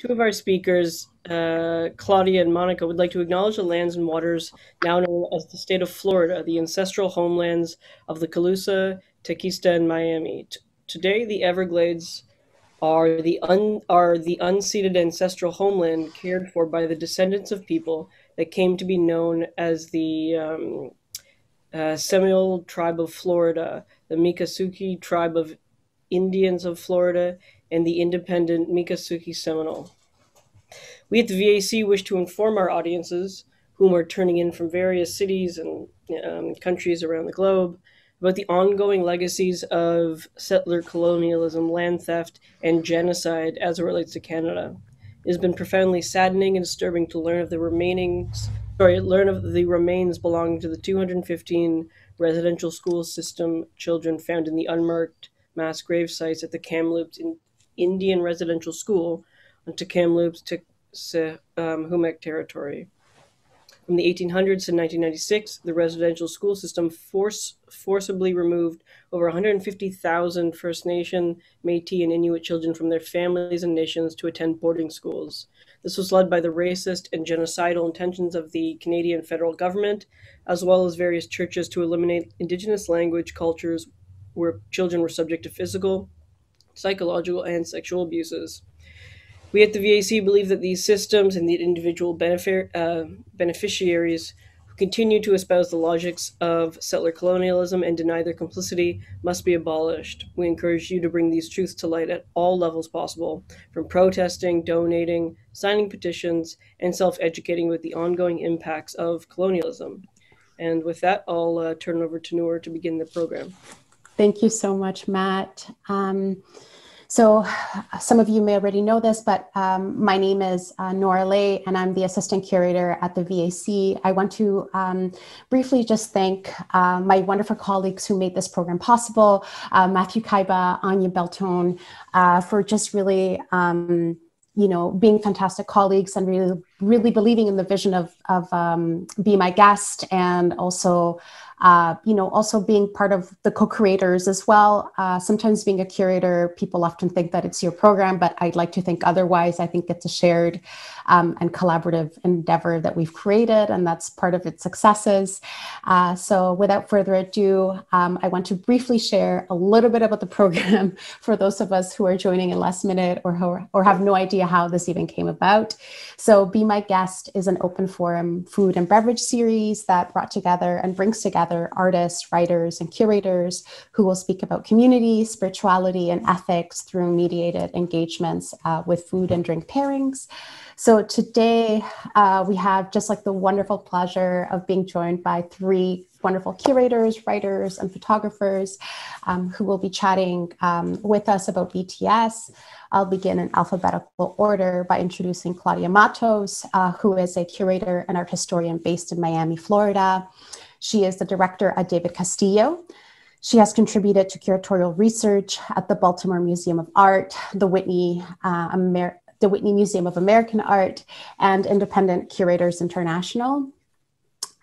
Two of our speakers, Claudia and Monica, would like to acknowledge the lands and waters now known as the state of Florida, the ancestral homelands of the Calusa, Tequista, and Miami. Today, the Everglades are the unceded ancestral homeland cared for by the descendants of people that came to be known as the Seminole tribe of Florida, the Miccosukee tribe of Indians of Florida, and the independent Miccosukee Seminole. We at the VAC wish to inform our audiences, whom are turning in from various cities and countries around the globe, about the ongoing legacies of settler colonialism, land theft, and genocide as it relates to Canada. It has been profoundly saddening and disturbing to learn of the remains belonging to the 215 residential school system children found in the unmarked mass grave sites at the Kamloops Indian Residential School on Kamloops Humek territory. From the 1800s to 1996, the residential school system forcibly removed over 150,000 First Nation, Métis, and Inuit children from their families and nations to attend boarding schools. This was led by the racist and genocidal intentions of the Canadian federal government, as well as various churches to eliminate Indigenous language cultures where children were subject to physical, psychological, and sexual abuses. We at the VAC believe that these systems and the individual beneficiaries who continue to espouse the logics of settler colonialism and deny their complicity must be abolished. We encourage you to bring these truths to light at all levels possible, from protesting, donating, signing petitions, and self-educating with the ongoing impacts of colonialism. And with that, I'll turn it over to Noor to begin the program. Thank you so much, Matt. So some of you may already know this, but my name is Noor Alé, and I'm the Assistant Curator at the VAC. I want to briefly just thank my wonderful colleagues who made this program possible, Matthew Kaiba, Anya Beltone, for just really being fantastic colleagues and really believing in the vision of Be My Guest, and also also being part of the co-creators as well. Sometimes being a curator, people often think that it's your program, but I'd like to think otherwise. I think it's a shared and collaborative endeavor that we've created, and that's part of its successes. So without further ado, I want to briefly share a little bit about the program for those of us who are joining in last minute or have no idea how this even came about. So Be My Guest is an open forum food and beverage series that brought together and brings together artists, writers, and curators who will speak about community, spirituality, and ethics through mediated engagements with food and drink pairings. So today we have just like the wonderful pleasure of being joined by three wonderful curators, writers, and photographers who will be chatting with us about BTS. I'll begin in alphabetical order by introducing Claudia Mattos, who is a curator and art historian based in Miami, Florida. She is the director at David Castillo. She has contributed to curatorial research at the Baltimore Museum of Art, the Whitney Museum of American Art, and Independent Curators International.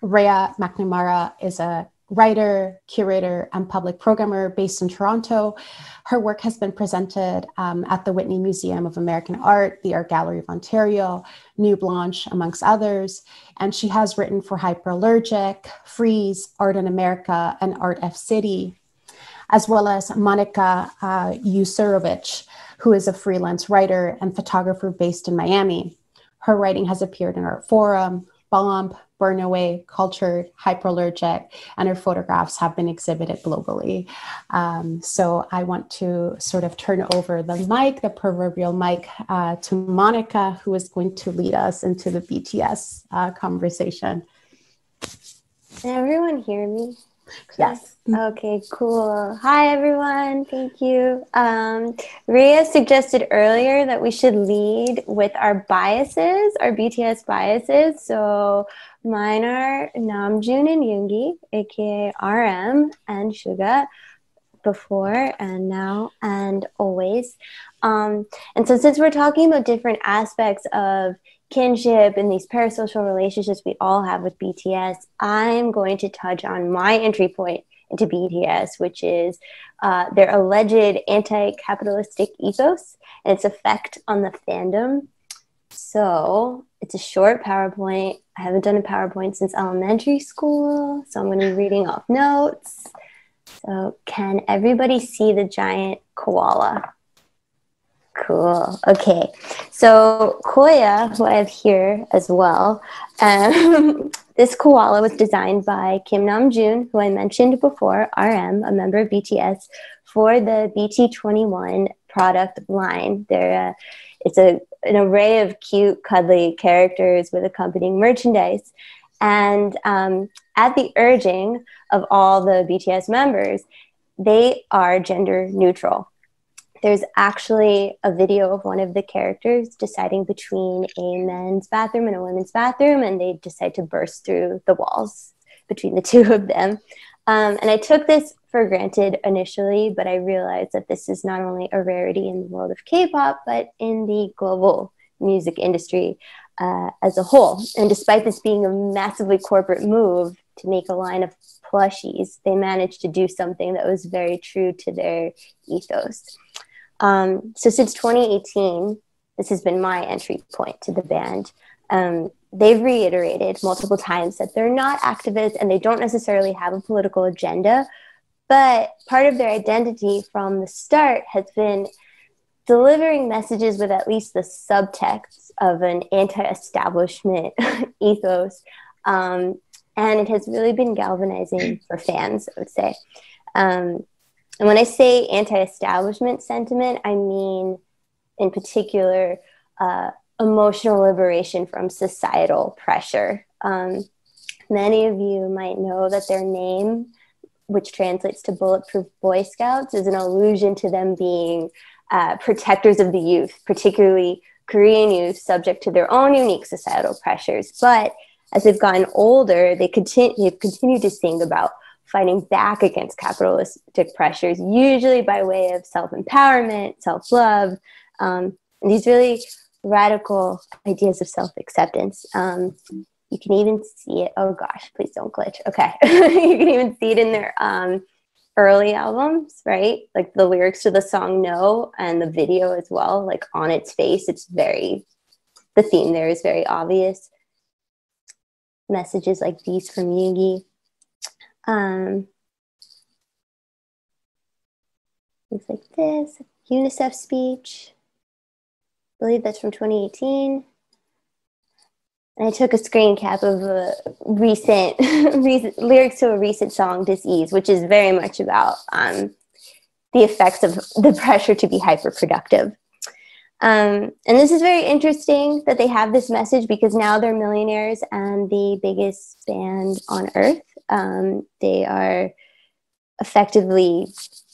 Rea McNamara is a writer, curator, and public programmer based in Toronto. Her work has been presented at the Whitney Museum of American Art, the Art Gallery of Ontario, New Blanche, amongst others. And she has written for Hyperallergic, Freeze, Art in America, and Art F City, as well as Monica Uszerowicz, who is a freelance writer and photographer based in Miami. Her writing has appeared in Art Forum, Bomb, Burn Away, Cultured, Hyperallergic, and her photographs have been exhibited globally. So I want to sort of turn over the mic, the proverbial mic, to Monica, who is going to lead us into the BTS conversation. Can everyone hear me? Yes. Okay, cool. Hi, everyone. Thank you. Ria suggested earlier that we should lead with our biases, our BTS biases. So mine are Namjoon and Yoongi, aka RM, and Suga, before and now and always. And so since we're talking about different aspects of kinship and these parasocial relationships we all have with BTS, I'm going to touch on my entry point into BTS, which is their alleged anti-capitalistic ethos and its effect on the fandom. So it's a short PowerPoint. I haven't done a PowerPoint since elementary school, so I'm going to be reading off notes. So can everybody see the giant koala? Cool. Okay. So Koya, who I have here as well, this koala was designed by Kim Namjoon, who I mentioned before, RM, a member of BTS, for the BT21 product line. It's an array of cute, cuddly characters with accompanying merchandise. And at the urging of all the BTS members, they are gender neutral. There's actually a video of one of the characters deciding between a men's bathroom and a women's bathroom, and they decide to burst through the walls between the two of them. And I took this for granted initially, but I realized that this is not only a rarity in the world of K-pop, but in the global music industry as a whole. And despite this being a massively corporate move to make a line of plushies, they managed to do something that was very true to their ethos. So since 2018, this has been my entry point to the band. They've reiterated multiple times that they're not activists and they don't necessarily have a political agenda, but part of their identity from the start has been delivering messages with at least the subtext of an anti-establishment ethos. And it has really been galvanizing for fans, I would say. And when I say anti-establishment sentiment, I mean, in particular, emotional liberation from societal pressure. Many of you might know that their name, which translates to Bulletproof Boy Scouts, is an allusion to them being protectors of the youth, particularly Korean youth, subject to their own unique societal pressures. But as they've gotten older, they've continued to sing about fighting back against capitalistic pressures, usually by way of self-empowerment, self-love, and these really radical ideas of self-acceptance. You can even see it. Oh gosh, please don't glitch. Okay. You can even see it in their early albums, right? Like the lyrics to the song No and the video as well, like on its face, the theme there is very obvious. Messages like these from Yoongi. Things like this, UNICEF speech. I believe that's from 2018. And I took a screen cap of a recent lyrics to a recent song, Dis-ease, which is very much about the effects of the pressure to be hyperproductive. And this is very interesting that they have this message because now they're millionaires and the biggest band on earth. They are effectively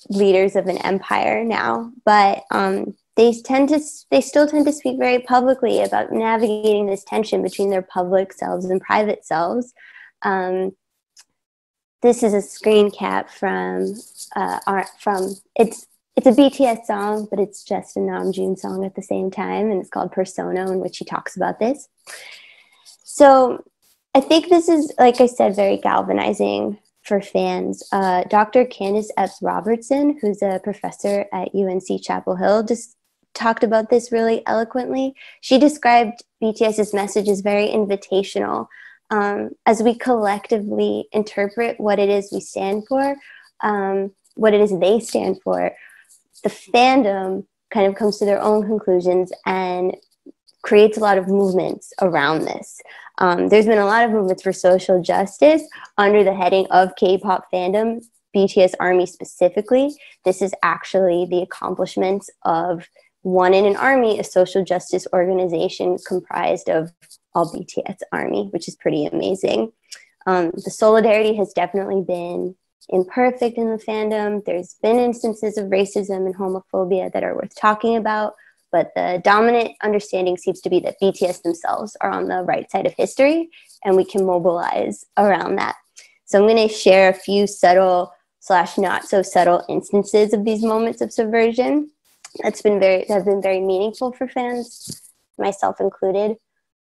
leaders of an empire now, but they still tend to speak very publicly about navigating this tension between their public selves and private selves. This is a screen cap from it's a BTS song, but it's just a Namjoon song at the same time, and it's called Persona, in which he talks about this. So I think this is, like I said, very galvanizing for fans. Dr. Candace F. Robertson, who's a professor at UNC Chapel Hill, just talked about this really eloquently. She described BTS's message as very invitational. As we collectively interpret what it is we stand for, what it is they stand for, the fandom kind of comes to their own conclusions and creates a lot of movements around this. There's been a lot of movements for social justice under the heading of K-pop fandom, BTS Army specifically. This is actually the accomplishments of One in an Army, a social justice organization comprised of all BTS Army, which is pretty amazing. The solidarity has definitely been imperfect in the fandom. There's been instances of racism and homophobia that are worth talking about, but the dominant understanding seems to be that BTS themselves are on the right side of history, and we can mobilize around that. So I'm going to share a few subtle / not so subtle instances of these moments of subversion that have been very meaningful for fans, myself included.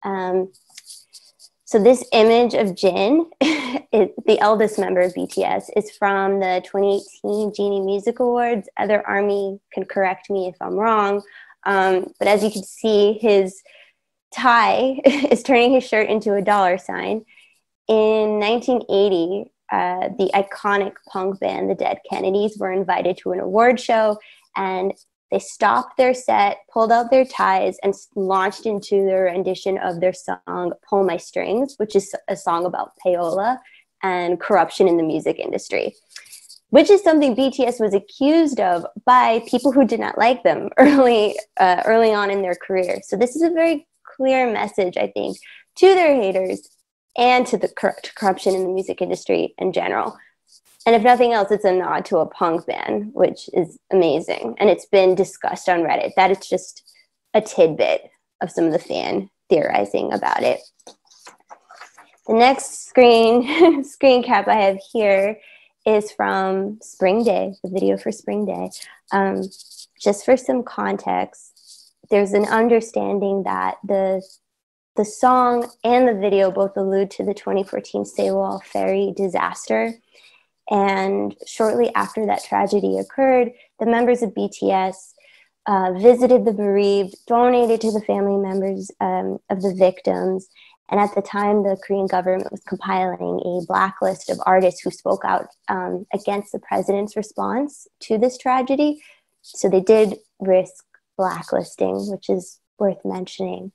So this image of Jin, the eldest member of BTS, is from the 2018 Genie Music Awards. Other Army can correct me if I'm wrong. But as you can see, his tie is turning his shirt into a dollar sign. In 1980, the iconic punk band, the Dead Kennedys, were invited to an award show, and they stopped their set, pulled out their ties, and launched into their rendition of their song, Pull My Strings, which is a song about payola and corruption in the music industry, which is something BTS was accused of by people who did not like them early on in their career. So this is a very clear message, I think, to their haters and to the corruption in the music industry in general. And if nothing else, it's a nod to a punk band, which is amazing. And it's been discussed on Reddit. That is just a tidbit of some of the fan theorizing about it. The next screen cap I have here is from Spring Day, the video for Spring Day. Just for some context, there's an understanding that the song and the video both allude to the 2014 Sewol ferry disaster. And shortly after that tragedy occurred, the members of BTS visited the bereaved, donated to the family members of the victims. And at the time, the Korean government was compiling a blacklist of artists who spoke out against the president's response to this tragedy. So they did risk blacklisting, which is worth mentioning.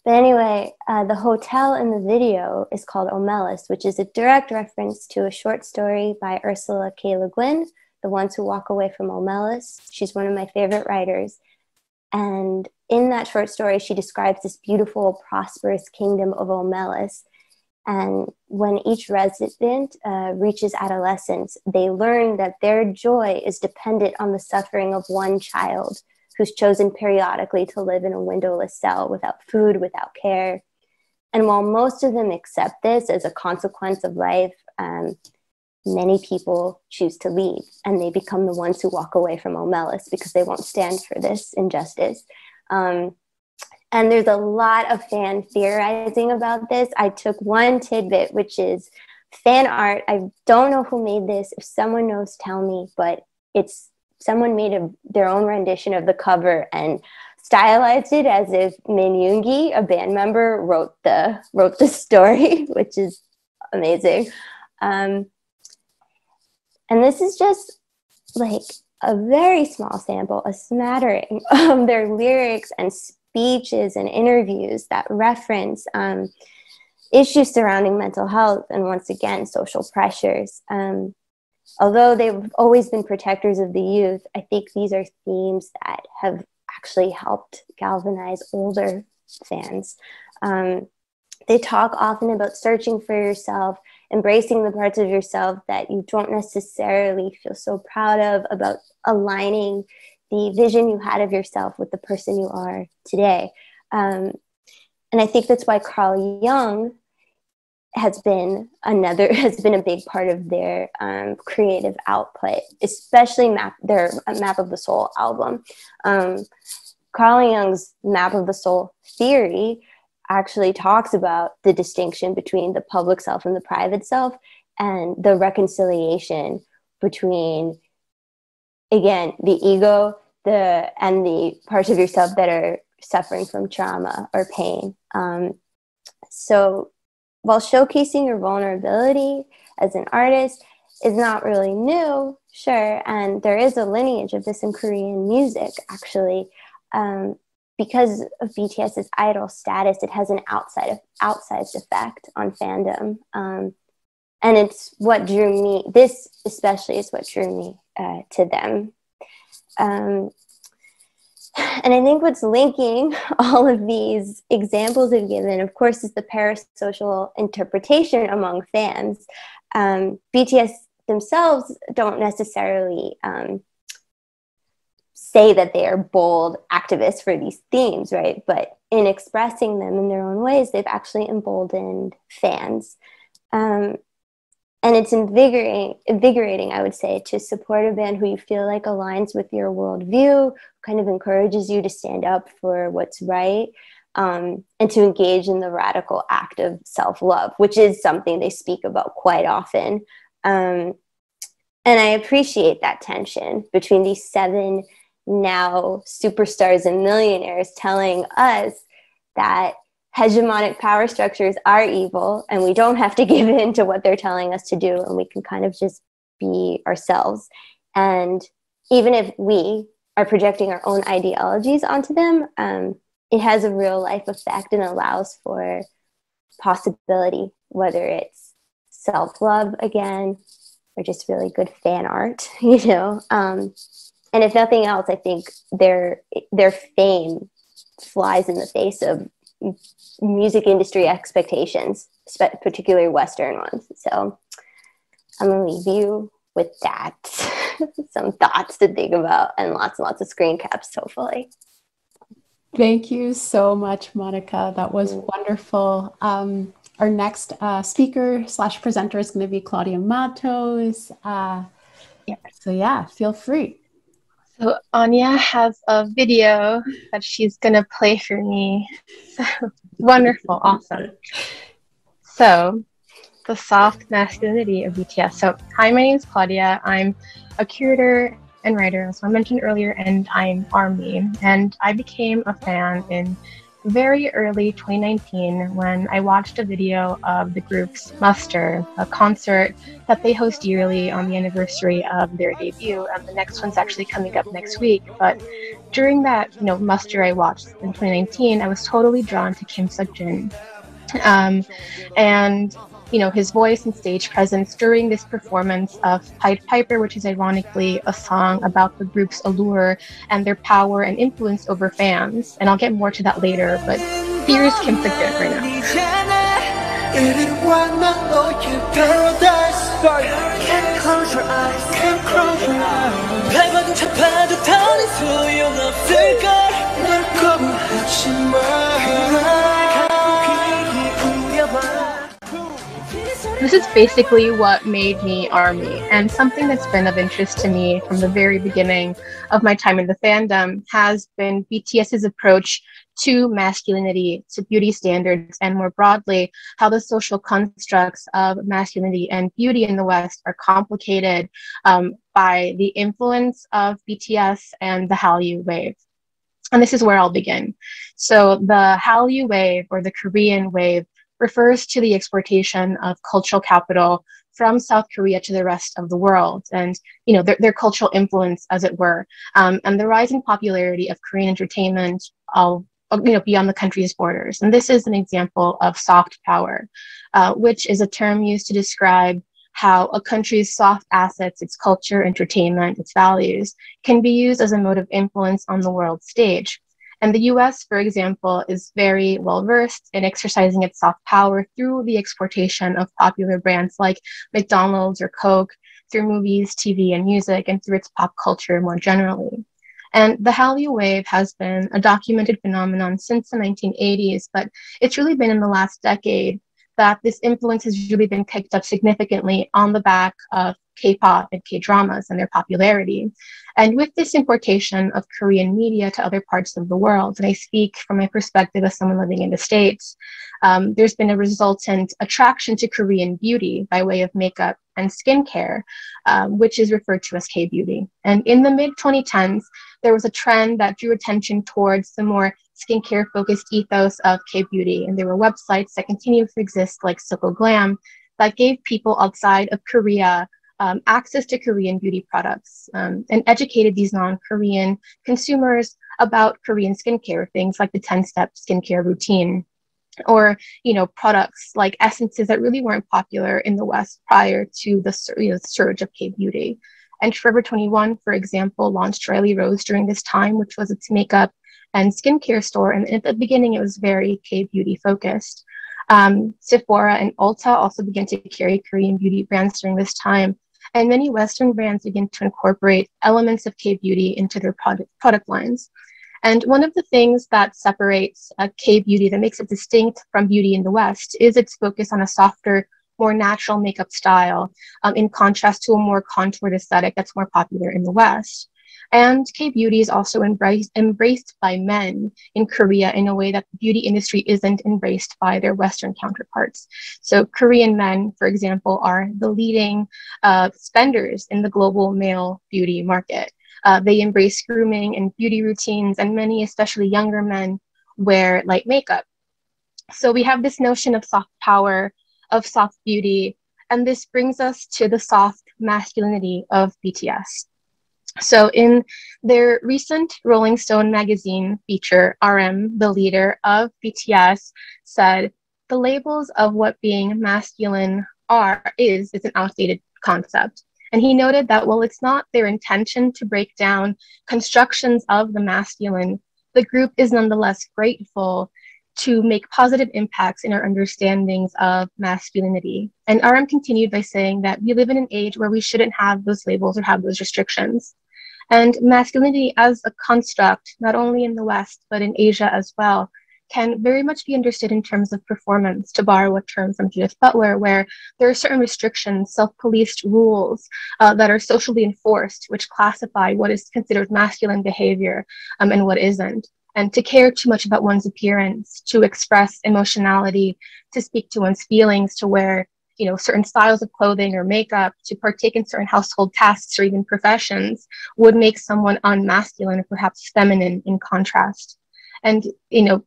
But anyway, the hotel in the video is called Omelis, which is a direct reference to a short story by Ursula K. Le Guin, The Ones Who Walk Away from Omelis. She's one of my favorite writers. And in that short story, she describes this beautiful, prosperous kingdom of Omelis. And when each resident reaches adolescence, they learn that their joy is dependent on the suffering of one child who's chosen periodically to live in a windowless cell without food, without care. And while most of them accept this as a consequence of life, many people choose to leave, and they become the ones who walk away from Omelis because they won't stand for this injustice. And there's a lot of fan theorizing about this. I took one tidbit, which is fan art. I don't know who made this. If someone knows, tell me, but someone made their own rendition of the cover and stylized it as if Min Yoongi, a band member, wrote the story, which is amazing. And this is just like a very small sample, a smattering of their lyrics and speeches and interviews that reference issues surrounding mental health and, once again, social pressures. Although they've always been protectors of the youth, I think these are themes that have actually helped galvanize older fans. They talk often about searching for yourself, embracing the parts of yourself that you don't necessarily feel so proud of, about aligning the vision you had of yourself with the person you are today. And I think that's why Carl Jung has been a big part of their creative output, especially their Map of the Soul album. Carl Jung's Map of the Soul theory actually talks about the distinction between the public self and the private self, and the reconciliation between, again, the ego and the parts of yourself that are suffering from trauma or pain. So while showcasing your vulnerability as an artist is not really new, sure, and there is a lineage of this in Korean music, actually, because of BTS's idol status, it has an outsized effect on fandom. And it's what drew me, this especially is what drew me to them. And I think what's linking all of these examples I've given, of course, is the parasocial interpretation among fans. BTS themselves don't necessarily say that they are bold activists for these themes, right? But in expressing them in their own ways, they've actually emboldened fans. And it's invigorating, I would say, to support a band who you feel like aligns with your worldview, kind of encourages you to stand up for what's right, and to engage in the radical act of self-love, which is something they speak about quite often. And I appreciate that tension between these 7 now superstars and millionaires telling us that hegemonic power structures are evil and we don't have to give in to what they're telling us to do, and we can kind of just be ourselves. And even if we are projecting our own ideologies onto them, it has a real life effect and allows for possibility, whether it's self-love again or just really good fan art, you know. And if nothing else, I think their fame flies in the face of music industry expectations, particularly Western ones. So I'm going to leave you with that. Some thoughts to think about and lots of screen caps, hopefully. Thank you so much, Monica. That was wonderful. Our next speaker / presenter is going to be Claudia Mattos. So yeah, feel free. So Anya has a video that she's going to play for me. So, wonderful, awesome. So the soft masculinity of BTS. So hi, my name is Claudia. I'm a curator and writer, as I mentioned earlier, and I'm ARMY. And I became a fan in very early 2019 when I watched a video of the group's Muster, a concert that they host yearly on the anniversary of their debut, and the next one's actually coming up next week. But during that, Muster I watched in 2019, I was totally drawn to Kim Seokjin. And his voice and stage presence during this performance of Pied Piper, which is ironically a song about the group's allure and their power and influence over fans. And I'll get more to that later, but here's Kim Seokjin right now. Can't close your eyes, can't close your eyes. This is basically what made me ARMY, and something that's been of interest to me from the very beginning of my time in the fandom has been BTS's approach to masculinity, to beauty standards, and more broadly, how the social constructs of masculinity and beauty in the West are complicated by the influence of BTS and the Hallyu wave. And this is where I'll begin. So the Hallyu wave, or the Korean wave, refers to the exportation of cultural capital from South Korea to the rest of the world, and their cultural influence, as it were, and the rising popularity of Korean entertainment beyond the country's borders. And this is an example of soft power, which is a term used to describe how a country's soft assets, its culture, entertainment, its values, can be used as a mode of influence on the world stage. And the US, for example, is very well versed in exercising its soft power through the exportation of popular brands like McDonald's or Coke, through movies, TV, and music, and through its pop culture more generally. And the Hallyu wave has been a documented phenomenon since the 1980s, but it's really been in the last decade that this influence has really been picked up significantly on the back of K-pop and K-dramas and their popularity. And with this importation of Korean media to other parts of the world, and I speak from my perspective as someone living in the States, there's been a resultant attraction to Korean beauty by way of makeup and skincare, which is referred to as K-beauty. And in the mid-2010s, there was a trend that drew attention towards the more skincare-focused ethos of K-beauty, and there were websites that continue to exist like Soko Glam that gave people outside of Korea access to Korean beauty products, and educated these non-Korean consumers about Korean skincare, things like the 10-step skincare routine, or products like essences that really weren't popular in the West prior to the surge of K-beauty. And Forever 21, for example, launched Riley Rose during this time, which was its makeup and skincare store. And at the beginning, it was very K-beauty focused. Sephora and Ulta also began to carry Korean beauty brands during this time. And many Western brands begin to incorporate elements of K-beauty into their product lines. And one of the things that separates K-beauty, that makes it distinct from beauty in the West, is its focus on a softer, more natural makeup style, in contrast to a more contoured aesthetic that's more popular in the West. And K-beauty is also embraced by men in Korea in a way that the beauty industry isn't embraced by their Western counterparts. So Korean men, for example, are the leading spenders in the global male beauty market. They embrace grooming and beauty routines, and many, especially younger men, wear light makeup. So we have this notion of soft power, of soft beauty, and this brings us to the soft masculinity of BTS. So in their recent Rolling Stone magazine feature, RM, the leader of BTS, said, the labels of what being masculine is an outdated concept. And he noted that while it's not their intention to break down constructions of the masculine, the group is nonetheless grateful to make positive impacts in our understandings of masculinity. And RM continued by saying that we live in an age where we shouldn't have those labels or have those restrictions. And masculinity as a construct, not only in the West, but in Asia as well, can very much be understood in terms of performance, to borrow a term from Judith Butler, where there are certain restrictions, self-policed rules that are socially enforced, which classify what is considered masculine behavior and what isn't. And to care too much about one's appearance, to express emotionality, to speak to one's feelings, to wear certain styles of clothing or makeup, to partake in certain household tasks or even professions would make someone unmasculine or perhaps feminine in contrast. And,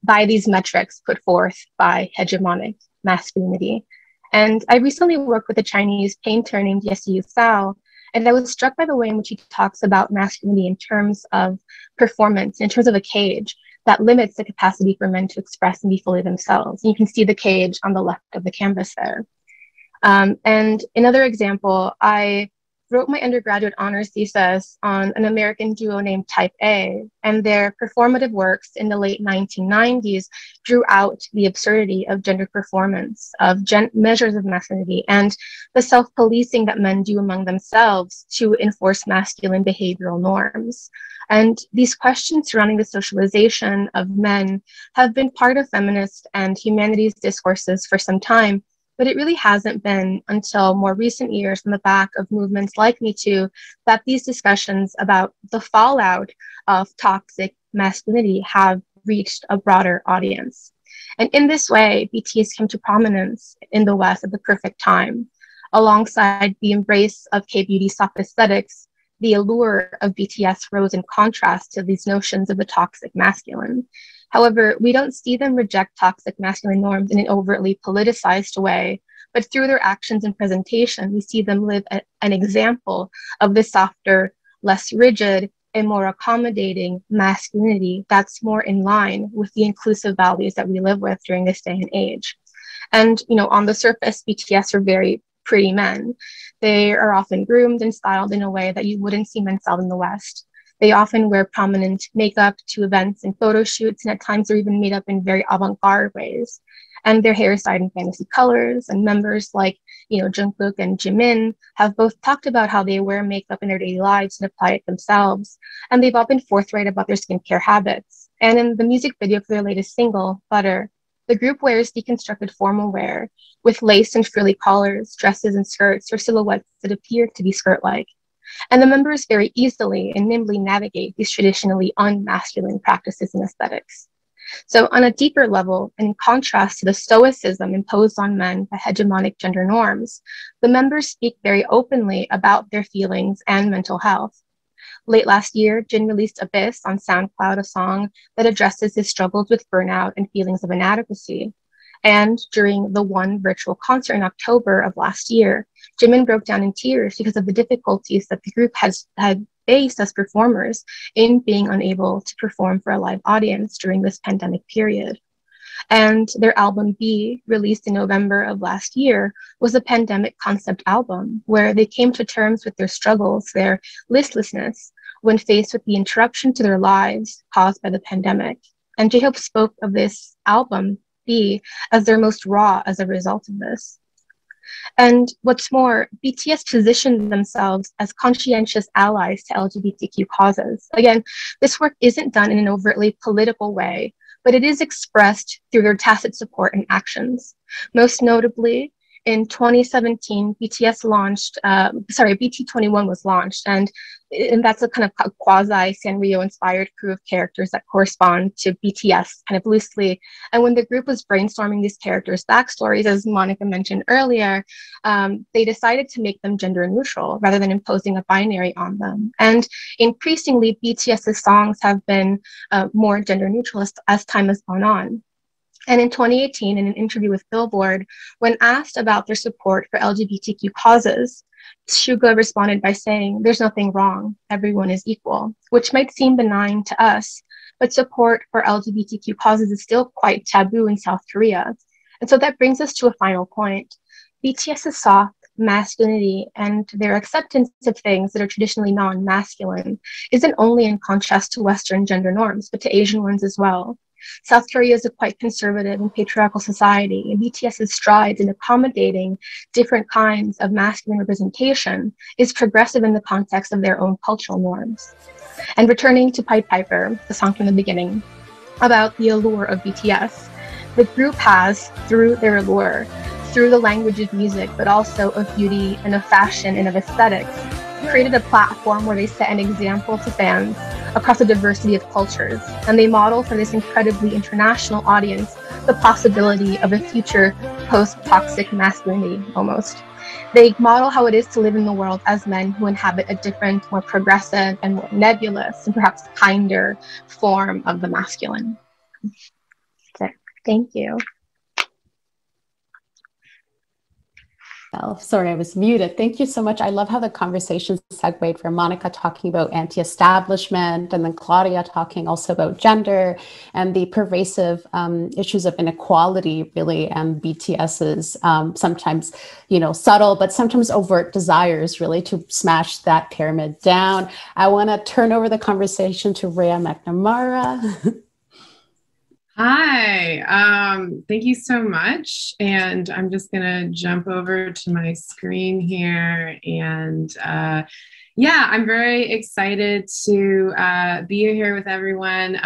by these metrics put forth by hegemonic masculinity. And I recently worked with a Chinese painter named Yesiyu Sao, and I was struck by the way in which he talks about masculinity in terms of performance, in terms of a cage that limits the capacity for men to express and be fully themselves. And you can see the cage on the left of the canvas there. And another example, I wrote my undergraduate honors thesis on an American duo named Type A, and their performative works in the late 1990s drew out the absurdity of gender performance, of measures of masculinity, and the self-policing that men do among themselves to enforce masculine behavioral norms. And these questions surrounding the socialization of men have been part of feminist and humanities discourses for some time, but it really hasn't been until more recent years on the back of movements like Me Too that these discussions about the fallout of toxic masculinity have reached a broader audience. And in this way, BTS came to prominence in the West at the perfect time. Alongside the embrace of K-beauty soft aesthetics, the allure of BTS rose in contrast to these notions of the toxic masculine. However, we don't see them reject toxic masculine norms in an overtly politicized way, but through their actions and presentation, we see them live an example of the softer, less rigid, and more accommodating masculinity that's more in line with the inclusive values that we live with during this day and age. And, on the surface, BTS are very pretty men. They are often groomed and styled in a way that you wouldn't see men styled in the West. They often wear prominent makeup to events and photo shoots, and at times they're even made up in very avant-garde ways. And their hair is dyed in fantasy colors, and members like, Jungkook and Jimin have both talked about how they wear makeup in their daily lives and apply it themselves. And they've all been forthright about their skincare habits. And in the music video for their latest single, Butter, the group wears deconstructed formal wear with lace and frilly collars, dresses and skirts, or silhouettes that appear to be skirt-like. And the members very easily and nimbly navigate these traditionally unmasculine practices and aesthetics. So on a deeper level, and in contrast to the stoicism imposed on men by hegemonic gender norms, the members speak very openly about their feelings and mental health. Late last year, Jin released Abyss on SoundCloud, a song that addresses his struggles with burnout and feelings of inadequacy. And during the one virtual concert in October of last year, Jimin broke down in tears because of the difficulties that the group had faced as performers in being unable to perform for a live audience during this pandemic period. And their album B, released in November of last year, was a pandemic concept album where they came to terms with their struggles, their listlessness, when faced with the interruption to their lives caused by the pandemic. And J-Hope spoke of this album, B, as their most raw as a result of this. And what's more, BTS positioned themselves as conscientious allies to LGBTQ causes. Again, this work isn't done in an overtly political way, but it is expressed through their tacit support and actions. Most notably, In 2017, BTS launched, BT21 was launched, and that's a kind of quasi Sanrio inspired crew of characters that correspond to BTS kind of loosely. And when the group was brainstorming these characters' backstories, as Monica mentioned earlier, they decided to make them gender neutral rather than imposing a binary on them. And increasingly, BTS's songs have been more gender neutral as time has gone on. And in 2018, in an interview with Billboard, when asked about their support for LGBTQ causes, Suga responded by saying, "There's nothing wrong, everyone is equal," which might seem benign to us, but support for LGBTQ causes is still quite taboo in South Korea. And so that brings us to a final point. BTS's soft masculinity and their acceptance of things that are traditionally non-masculine isn't only in contrast to Western gender norms, but to Asian ones as well. South Korea is a quite conservative and patriarchal society, and BTS's strides in accommodating different kinds of masculine representation is progressive in the context of their own cultural norms. And returning to Pied Piper, the song from the beginning, about the allure of BTS, the group has, through their allure, through the language of music, but also of beauty and of fashion and of aesthetics, created a platform where they set an example to fans across a diversity of cultures, and they model for this incredibly international audience the possibility of a future post-toxic masculinity, almost. They model how it is to live in the world as men who inhabit a different, more progressive, and more nebulous, and perhaps kinder form of the masculine. So, thank you. Sorry, I was muted. Thank you so much. I love how the conversation segued from Monica talking about anti-establishment, and then Claudia talking also about gender and the pervasive issues of inequality, really, and BTS's sometimes, subtle, but sometimes overt desires, really, to smash that pyramid down. I want to turn over the conversation to Rea McNamara. Hi, thank you so much. And I'm just gonna jump over to my screen here. And yeah, I'm very excited to be here with everyone.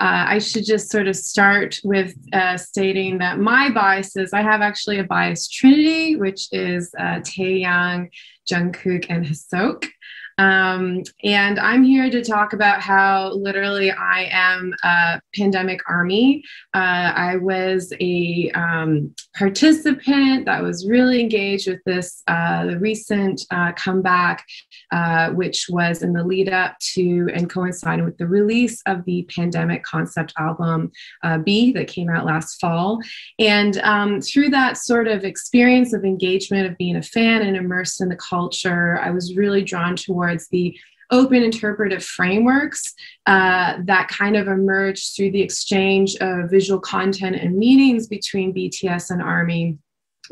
I should just sort of start with stating that my biases, I have actually a bias trinity, which is Taeyang, Jungkook, and Hyosok. And I'm here to talk about how literally I am a pandemic army. I was a participant that was really engaged with this, the recent comeback, which was in the lead up to and coinciding with the release of the pandemic concept album, B, that came out last fall. And through that sort of experience of engagement, of being a fan and immersed in the culture, I was really drawn towards the open interpretive frameworks that kind of emerged through the exchange of visual content and meanings between BTS and ARMY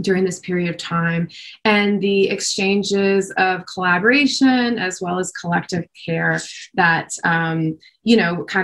during this period of time, and the exchanges of collaboration as well as collective care that kind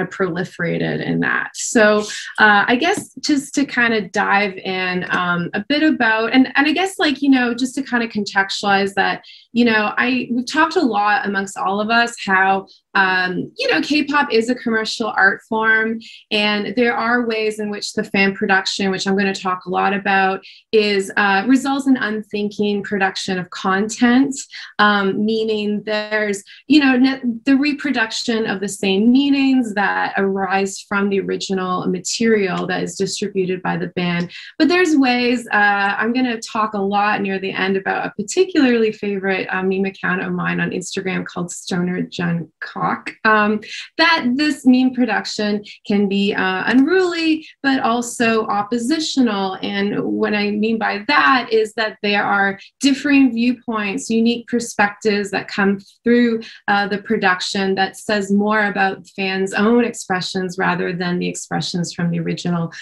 of proliferated in that. So I guess just to kind of dive in a bit about, and I guess just to kind of contextualize that, we've talked a lot amongst all of us how K-pop is a commercial art form, and there are ways in which the fan production, which I'm going to talk a lot about, is results in unthinking production of content, meaning there's the reproduction of the same meanings that arise from the original material that is distributed by the band. But there's ways, I'm going to talk a lot near the end about a particularly favorite meme account of mine on Instagram called Stoner Jun Cock, that this meme production can be unruly, but also oppositional. And what I mean by that is that there are differing viewpoints, unique perspectives that come through the production that says more about fans' own expressions rather than the expressions from the original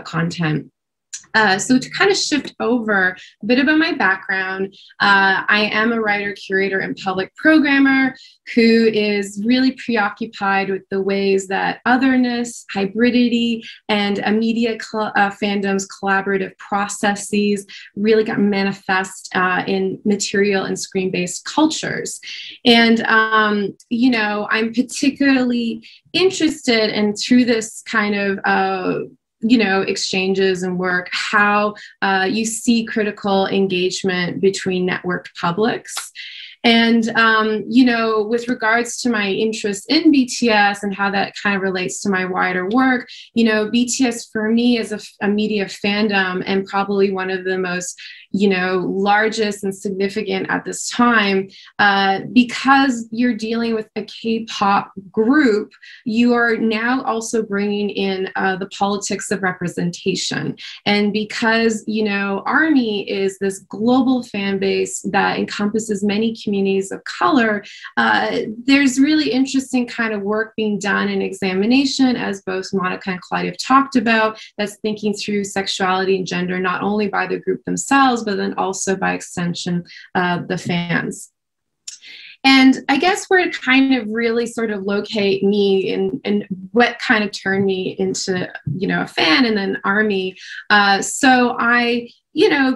content. So to kind of shift over a bit about my background, I am a writer, curator, and public programmer who is really preoccupied with the ways that otherness, hybridity, and media fandom's collaborative processes really got manifest in material and screen-based cultures. And, I'm particularly interested in, through this kind of exchanges and work, how you see critical engagement between networked publics. And, with regards to my interest in BTS and how that kind of relates to my wider work, BTS for me is a media fandom, and probably one of the most, largest and significant at this time, because you're dealing with a K-pop group. You are now also bringing in the politics of representation. And because, ARMY is this global fan base that encompasses many communities of color, there's really interesting kind of work being done in examination, as both Monica and Claudia have talked about, that's thinking through sexuality and gender, not only by the group themselves, but then also by extension, the fans. And I guess where it kind of really sort of locate me and what kind of turned me into, a fan and then ARMY. So I,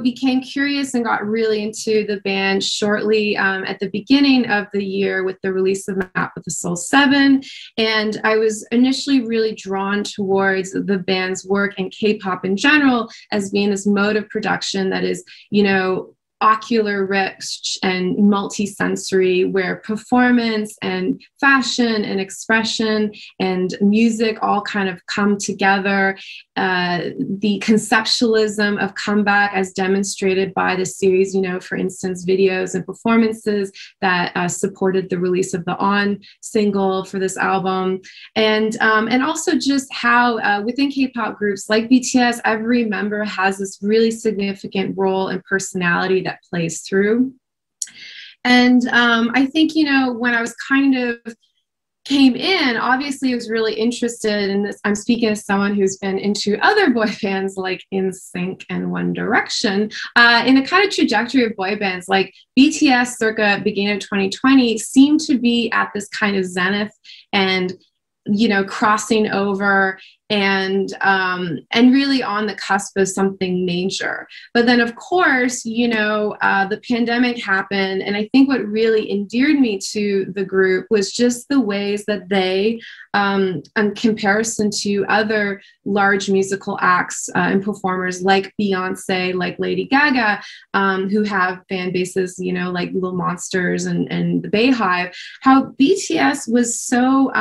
became curious and got really into the band shortly at the beginning of the year with the release of Map with the Soul 7. And I was initially really drawn towards the band's work and K-pop in general as being this mode of production that is, ocular rich and multi-sensory, where performance and fashion and expression and music all kind of come together. The conceptualism of comeback, as demonstrated by the series, for instance, videos and performances that supported the release of the On single for this album. And also just how within K-pop groups like BTS, every member has this really significant role and personality that plays through. And I think, when I was kind of came in, obviously I was really interested in this. I'm speaking as someone who's been into other boy bands like NSYNC and One Direction, in a kind of trajectory of boy bands like BTS circa beginning of 2020 seemed to be at this kind of zenith and crossing over and really on the cusp of something major. But then, of course, the pandemic happened. And I think what really endeared me to the group was just the ways that they, in comparison to other large musical acts and performers like Beyonce, like Lady Gaga, who have fan bases, like Little Monsters and the Bayhive, how BTS was so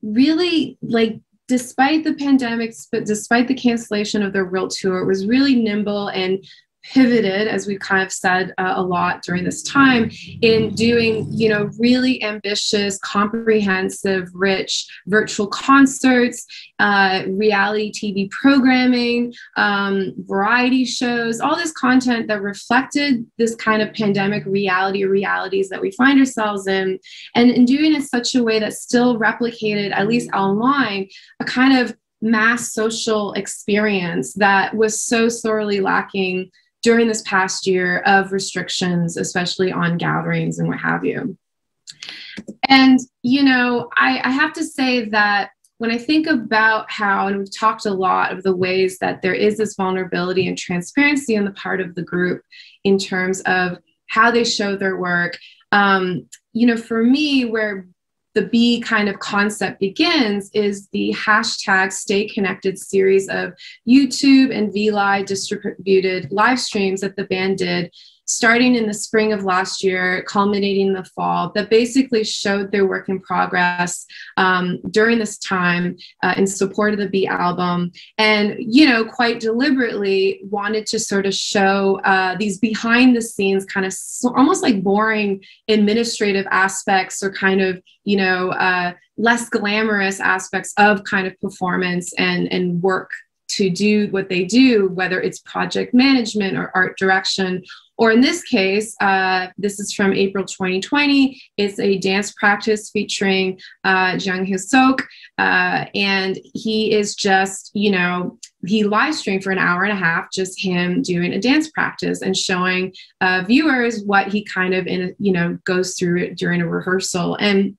really, like, despite the pandemic, but despite the cancellation of their world tour, it was really nimble and pivoted, as we've kind of said a lot during this time, in doing, really ambitious, comprehensive, rich virtual concerts, reality TV programming, variety shows, all this content that reflected this kind of pandemic realities that we find ourselves in, and in doing it in such a way that still replicated, at least online, a kind of mass social experience that was so sorely lacking during this past year of restrictions, especially on gatherings and what have you. And, I have to say that when I think about how, and we've talked a lot of the ways that there is this vulnerability and transparency on the part of the group in terms of how they show their work, for me, where the B kind of concept begins is the hashtag Stay Connected series of YouTube and VLive distributed live streams that the band did starting in the spring of last year, culminating in the fall, that basically showed their work in progress during this time in support of the B album. And, quite deliberately wanted to sort of show these behind the scenes kind of almost like boring administrative aspects or kind of, less glamorous aspects of kind of performance and work to do what they do, whether it's project management or art direction. Or in this case, this is from April 2020. It's a dance practice featuring Jung Hyuk, and he is just, he live streamed for an hour and a half, just him doing a dance practice and showing viewers what he kind of, goes through it during a rehearsal. And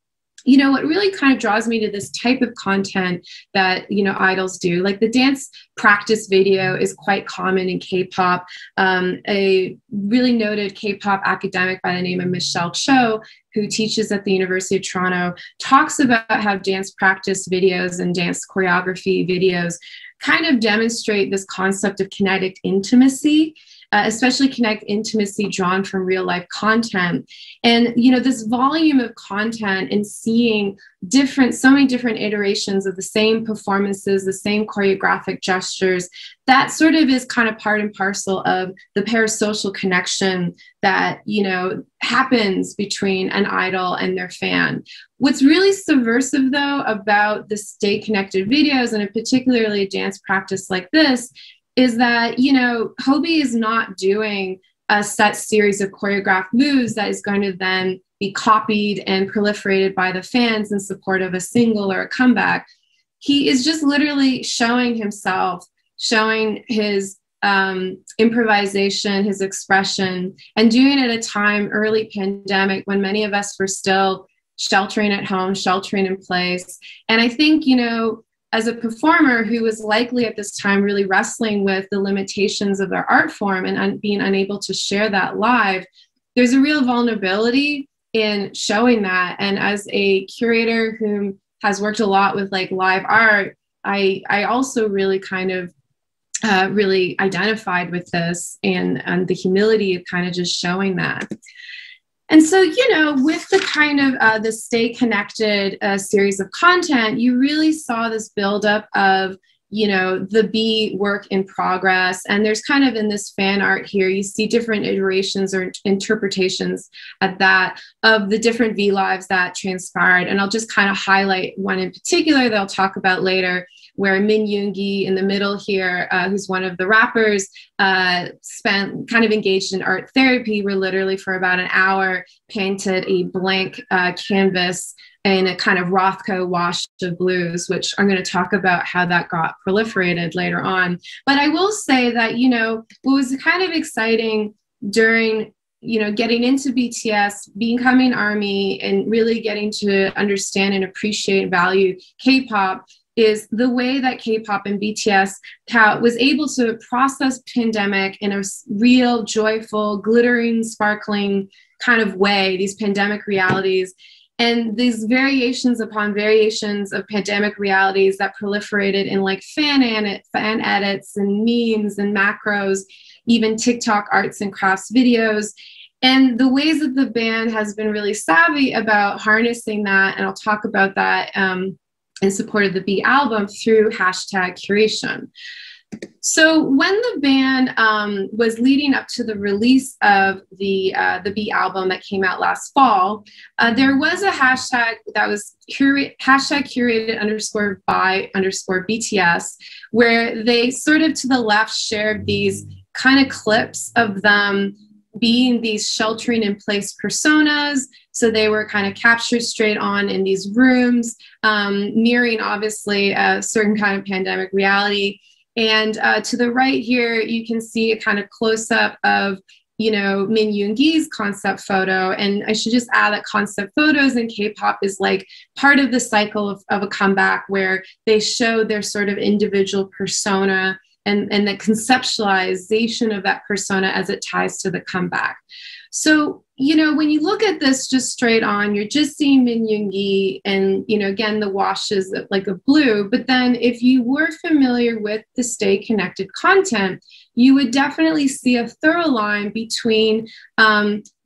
what really kind of draws me to this type of content that, idols do, like the dance practice video is quite common in K-pop. A really noted K-pop academic by the name of Michelle Cho, who teaches at the University of Toronto, talks about how dance practice videos and dance choreography videos kind of demonstrate this concept of kinetic intimacy, especially kinetic intimacy drawn from real life content. And, you know, this volume of content and seeing so many different iterations of the same performances, the same choreographic gestures, that sort of is kind of part and parcel of the parasocial connection that, you know, happens between an idol and their fan. What's really subversive, though, about the stay connected videos, and particularly a dance practice like this, is that, you know, Hobie is not doing a set series of choreographed moves that is going to then be copied and proliferated by the fans in support of a single or a comeback. He is just literally showing himself, showing his improvisation, his expression, and doing it at a time early pandemic when many of us were still sheltering at home, sheltering in place. And I think, you know, as a performer who was likely at this time really wrestling with the limitations of their art form and being unable to share that live, there's a real vulnerability in showing that. And as a curator who has worked a lot with like live art, I also really kind of really identified with this and the humility of kind of just showing that. And so, you know, with the kind of the Stay Connected series of content, you really saw this buildup of, you know, the B work in progress. And there's kind of in this fan art here, you see different iterations or interpretations at that of the different V lives that transpired. And I'll just kind of highlight one in particular that I'll talk about later, where Min Yoongi in the middle here, who's one of the rappers, spent kind of engaged in art therapy, where literally for about an hour painted a blank canvas in a kind of Rothko wash of blues, which I'm going to talk about how that got proliferated later on. But I will say that, you know, what was kind of exciting during, you know, getting into BTS, becoming ARMY, and really getting to understand and appreciate and value K-pop is the way that K-pop and BTS was able to process pandemic in a real, joyful, glittering, sparkling kind of way, these pandemic realities. And these variations upon variations of pandemic realities that proliferated in like fan edits and memes and macros, even TikTok arts and crafts videos. And the ways that the band has been really savvy about harnessing that, and I'll talk about that in support of the B album through #curation. So when the band was leading up to the release of the B album that came out last fall, there was a hashtag that was #curated_by_BTS, where they sort of to the left shared these kind of clips of them being these sheltering in place personas. So they were kind of captured straight on in these rooms, mirroring obviously a certain kind of pandemic reality. And to the right here, you can see a kind of close-up of, you know, Min Yoongi's concept photo. And I should just add that concept photos in K-pop is like part of the cycle of a comeback, where they show their sort of individual persona and the conceptualization of that persona as it ties to the comeback. So, you know, when you look at this just straight on, you're just seeing Min Yoongi and, you know, again, the washes like a blue. But then if you were familiar with the Stay Connected content, you would definitely see a thorough line between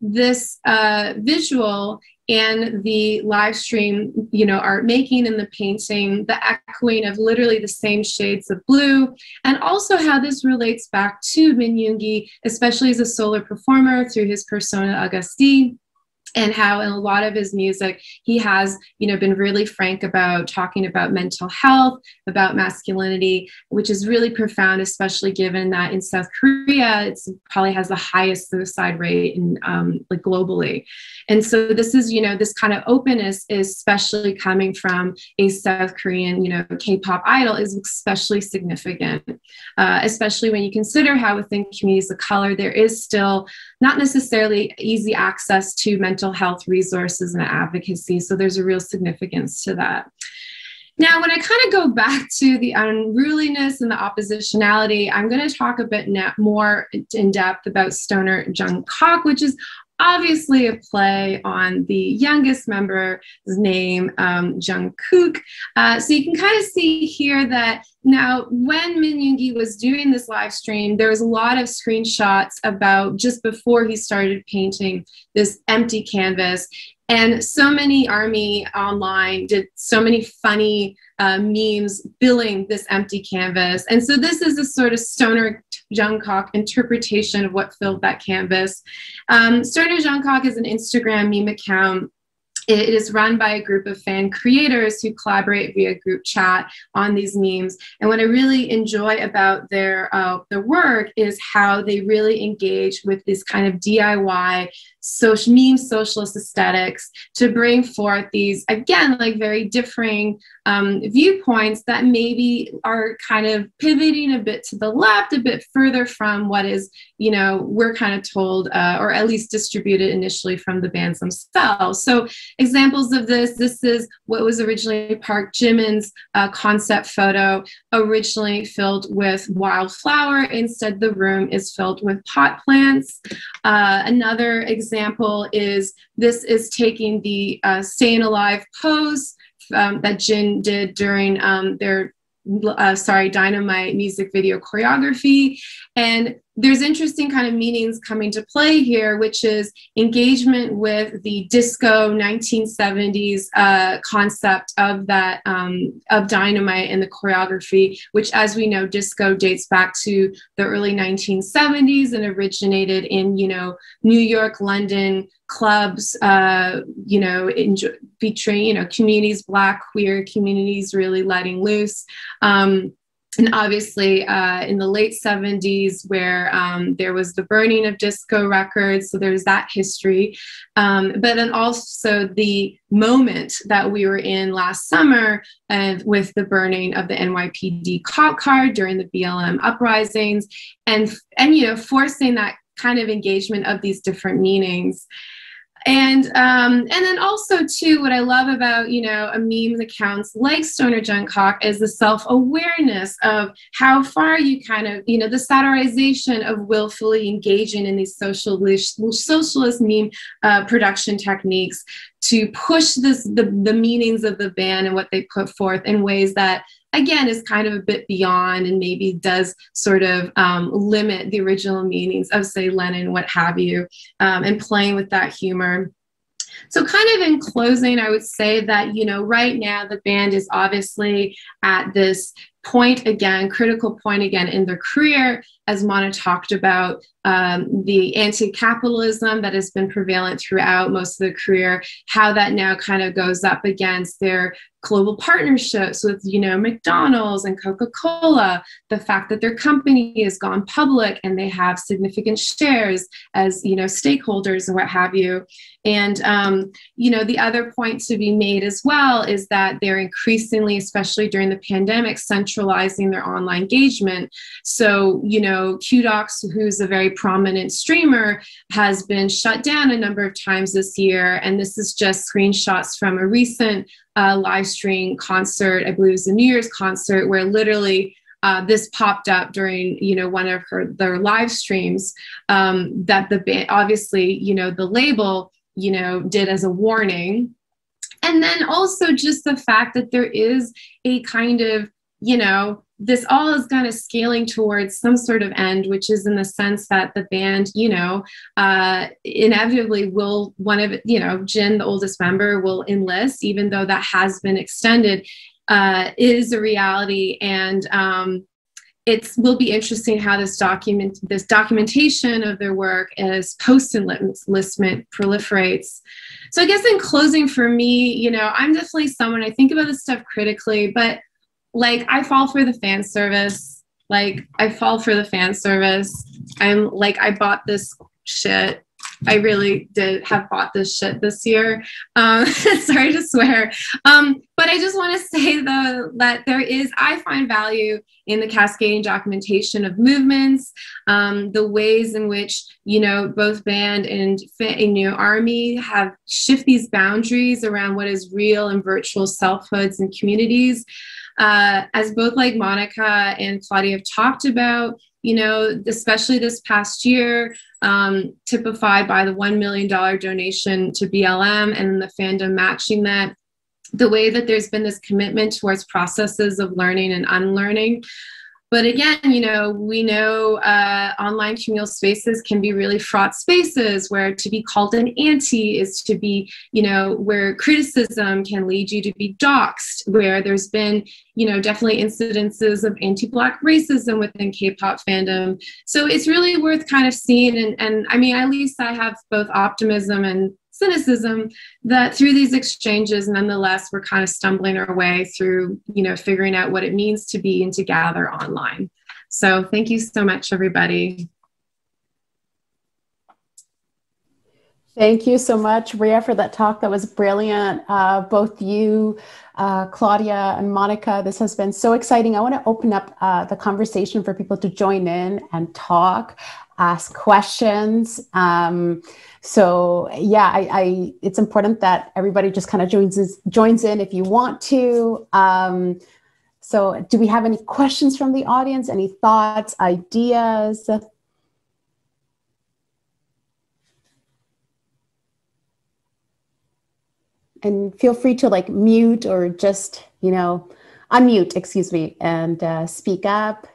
this visual and the live stream, you know, art making and the painting, the echoing of literally the same shades of blue, and also how this relates back to Min Yoongi, especially as a solo performer through his persona Auguste, and how in a lot of his music, he has, you know, been really frank about talking about mental health, about masculinity, which is really profound, especially given that in South Korea, it's probably has the highest suicide rate in like globally. And so this is, you know, this kind of openness is especially coming from a South Korean, you know, K-pop idol is especially significant, especially when you consider how within communities of color, there is still not necessarily easy access to mental health resources and advocacy. So there's a real significance to that. Now, when I kind of go back to the unruliness and the oppositionality, I'm going to talk a bit more in depth about Stoner Jungkook, which is obviously a play on the youngest member's name, Jungkook. So you can kind of see here that now when Min Yoongi was doing this live stream, there was a lot of screenshots about just before he started painting this empty canvas. And so many ARMY online did so many funny memes billing this empty canvas. And so this is a sort of Stoner Jungkook interpretation of what filled that canvas. Stoner Jungkook is an Instagram meme account. It is run by a group of fan creators who collaborate via group chat on these memes. And what I really enjoy about their work is how they really engage with this kind of DIY meme socialist aesthetics to bring forth these, again, like very differing viewpoints that maybe are kind of pivoting a bit to the left, a bit further from what is, you know, we're kind of told, or at least distributed initially from the bands themselves. So examples of this is what was originally Park Jimin's concept photo, originally filled with wildflower. Instead, the room is filled with pot plants. Another example is this is taking the Staying Alive pose that Jin did during their Dynamite music video choreography. And there's interesting kind of meanings coming to play here, which is engagement with the disco 1970s concept of that, of Dynamite and the choreography, which, as we know, disco dates back to the early 1970s and originated in, you know, New York, London clubs, you know, featuring, you know, communities, Black, queer communities really letting loose. And obviously in the late 70s where there was the burning of disco records, so there's that history. But then also the moment that we were in last summer with the burning of the NYPD cop car during the BLM uprisings and you know, forcing that kind of engagement of these different meanings. And then also too, what I love about, you know, a meme accounts like Stoner Jungkook is the self-awareness of how far you kind of, you know, the satirization of willfully engaging in these socialist meme production techniques to push the meanings of the band and what they put forth in ways that, again, is kind of a bit beyond and maybe does sort of limit the original meanings of, say, Lenin, what have you, and playing with that humor. So kind of in closing, I would say that, you know, right now the band is obviously at this point again, critical point again in their career, as Mona talked about, the anti-capitalism that has been prevalent throughout most of their career, how that now kind of goes up against their global partnerships with, you know, McDonald's and Coca-Cola, the fact that their company has gone public and they have significant shares as, you know, stakeholders and what have you. And, you know, the other point to be made as well is that they're increasingly, especially during the pandemic, centralizing their online engagement. So, you know, QDocs, who's a very prominent streamer, has been shut down a number of times this year. And this is just screenshots from a recent live stream concert. I believe it was a New Year's concert where literally this popped up during, you know, one of their live streams that the band, obviously, you know, the label, you know, did as a warning. And then also just the fact that there is a kind of, you know, this all is kind of scaling towards some sort of end, which is in the sense that the band, you know, inevitably will, one of, you know, Jin, the oldest member, will enlist, even though that has been extended, is a reality. And it will be interesting how this documentation of their work as post-enlistment proliferates. So I guess in closing for me, you know, I'm definitely someone, I think about this stuff critically, but like, I fall for the fan service. Like, I fall for the fan service. I'm like, I bought this shit. I really did have bought this shit this year. Sorry to swear. But I just want to say, though, that there is, I find value in the cascading documentation of movements, the ways in which, you know, both band and, you know, ARMY have shift these boundaries around what is real and virtual selfhoods and communities. as both like Monica and Claudia have talked about, you know, especially this past year, typified by the $1 million donation to BLM and the fandom matching that, the way that there's been this commitment towards processes of learning and unlearning. But again, you know, we know online communal spaces can be really fraught spaces where to be called an anti is to be, you know, where criticism can lead you to be doxxed, where there's been, you know, definitely incidences of anti-Black racism within K-pop fandom. So it's really worth kind of seeing. And I mean, at least I have both optimism and cynicism that through these exchanges, nonetheless, we're kind of stumbling our way through, you know, figuring out what it means to be and to gather online. So thank you so much, everybody. Thank you so much, Rea, for that talk. That was brilliant. Both you, Claudia, and Monica, this has been so exciting. I want to open up the conversation for people to join in and talk, ask questions. So yeah, it's important that everybody just kind of joins in if you want to. So do we have any questions from the audience? Any thoughts, ideas? And feel free to like mute or just, you know, unmute, excuse me, and speak up.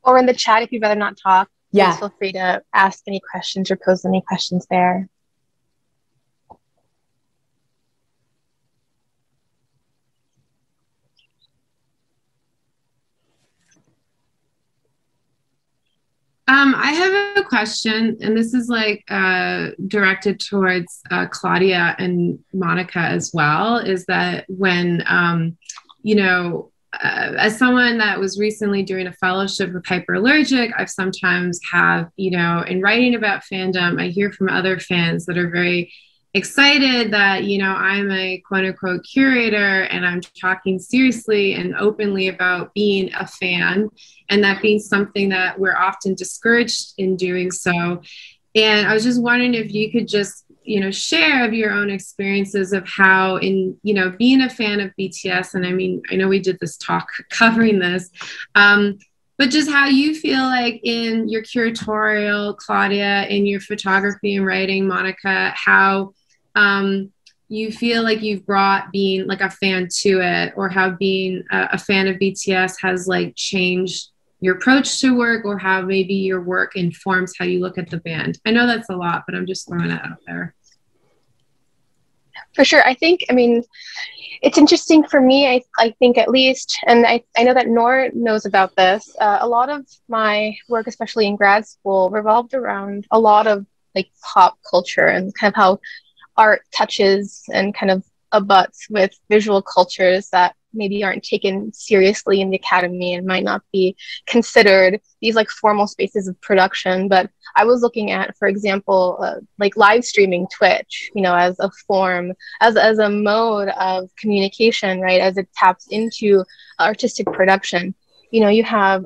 Or in the chat, if you'd rather not talk, yeah, please feel free to ask any questions or pose any questions there. I have a question, and this is like directed towards Claudia and Monica as well, is that when, you know, as someone that was recently doing a fellowship with Hyperallergic, I've sometimes have, you know, in writing about fandom, I hear from other fans that are very excited that, you know, I'm a quote unquote curator and I'm talking seriously and openly about being a fan, and that being something that we're often discouraged in doing so. And I was just wondering if you could just, you know, share of your own experiences of how in, you know, being a fan of BTS, and I mean, I know we did this talk covering this, but just how you feel like in your curatorial, Claudia, in your photography and writing, Monica, how you feel like you've brought being like a fan to it, or how being a fan of BTS has like changed your approach to work, or how maybe your work informs how you look at the band. I know that's a lot, but I'm just throwing it out there. For sure. I think, I mean, it's interesting for me, I think at least, and I know that Noor knows about this, a lot of my work, especially in grad school, revolved around a lot of like pop culture and kind of how art touches and kind of abuts with visual cultures that maybe aren't taken seriously in the academy and might not be considered these like formal spaces of production. But I was looking at, for example, like live streaming Twitch, you know, as a form, as a mode of communication, right? As it taps into artistic production. You know, you have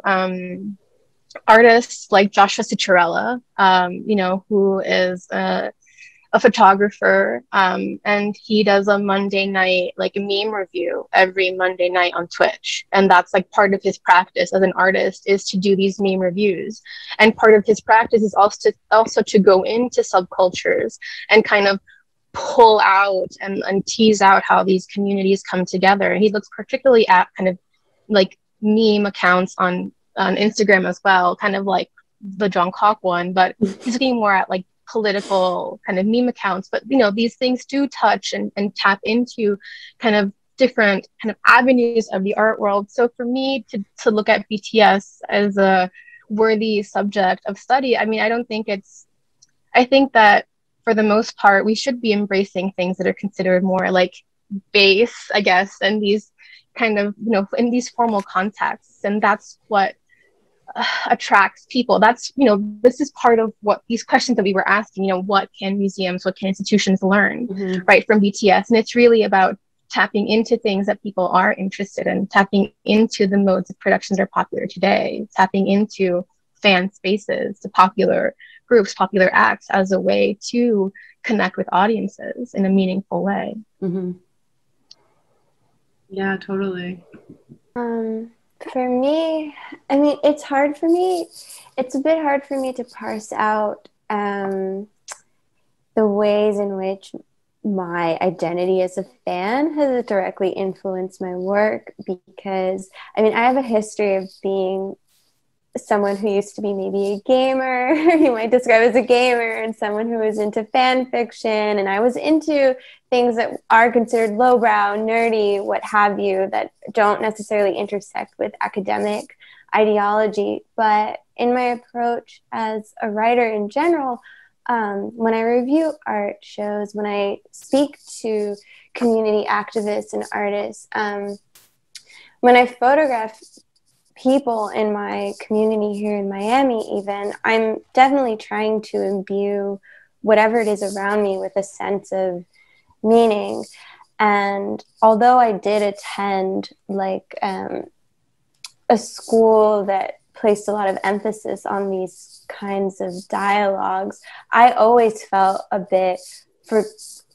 artists like Joshua Citarella, you know, who is a photographer, and he does a Monday night like a meme review every Monday night on Twitch, and that's like part of his practice as an artist, is to do these meme reviews. And part of his practice is also to go into subcultures and kind of pull out and tease out how these communities come together. And he looks particularly at kind of like meme accounts on Instagram as well, kind of like the John Cock one, but he's looking more at like political kind of meme accounts. But you know, these things do touch and tap into kind of different kind of avenues of the art world. So for me to look at BTS as a worthy subject of study, I mean, I think that for the most part we should be embracing things that are considered more like base, I guess, and these kind of, you know, in these formal contexts. And that's what attracts people. That's, you know, this is part of what these questions that we were asking, you know, what can museums, what can institutions learn, right, from BTS? And it's really about tapping into things that people are interested in, tapping into the modes of productions that are popular today, tapping into fan spaces, to popular groups, popular acts, as a way to connect with audiences in a meaningful way. Mm-hmm. Yeah, totally. For me, I mean, it's hard for me. It's a bit hard for me to parse out the ways in which my identity as a fan has directly influenced my work, because, I mean, I have a history of being someone who used to be maybe a gamer, you might describe as a gamer, and someone who was into fan fiction, and I was into things that are considered lowbrow, nerdy, what have you, that don't necessarily intersect with academic ideology. But in my approach as a writer in general, when I review art shows, when I speak to community activists and artists, when I photograph people in my community here in Miami even, I'm definitely trying to imbue whatever it is around me with a sense of meaning. And although I did attend like a school that placed a lot of emphasis on these kinds of dialogues, I always felt a bit, for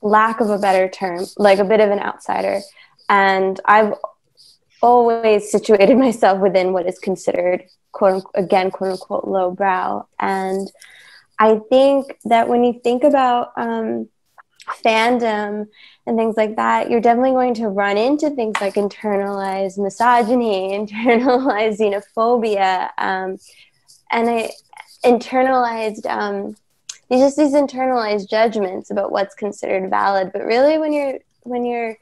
lack of a better term, like a bit of an outsider. And I've always situated myself within what is considered, quote unquote, lowbrow. And I think that when you think about fandom and things like that, you're definitely going to run into things like internalized misogyny, internalized xenophobia, and internalized these internalized judgments about what's considered valid. But really, when you're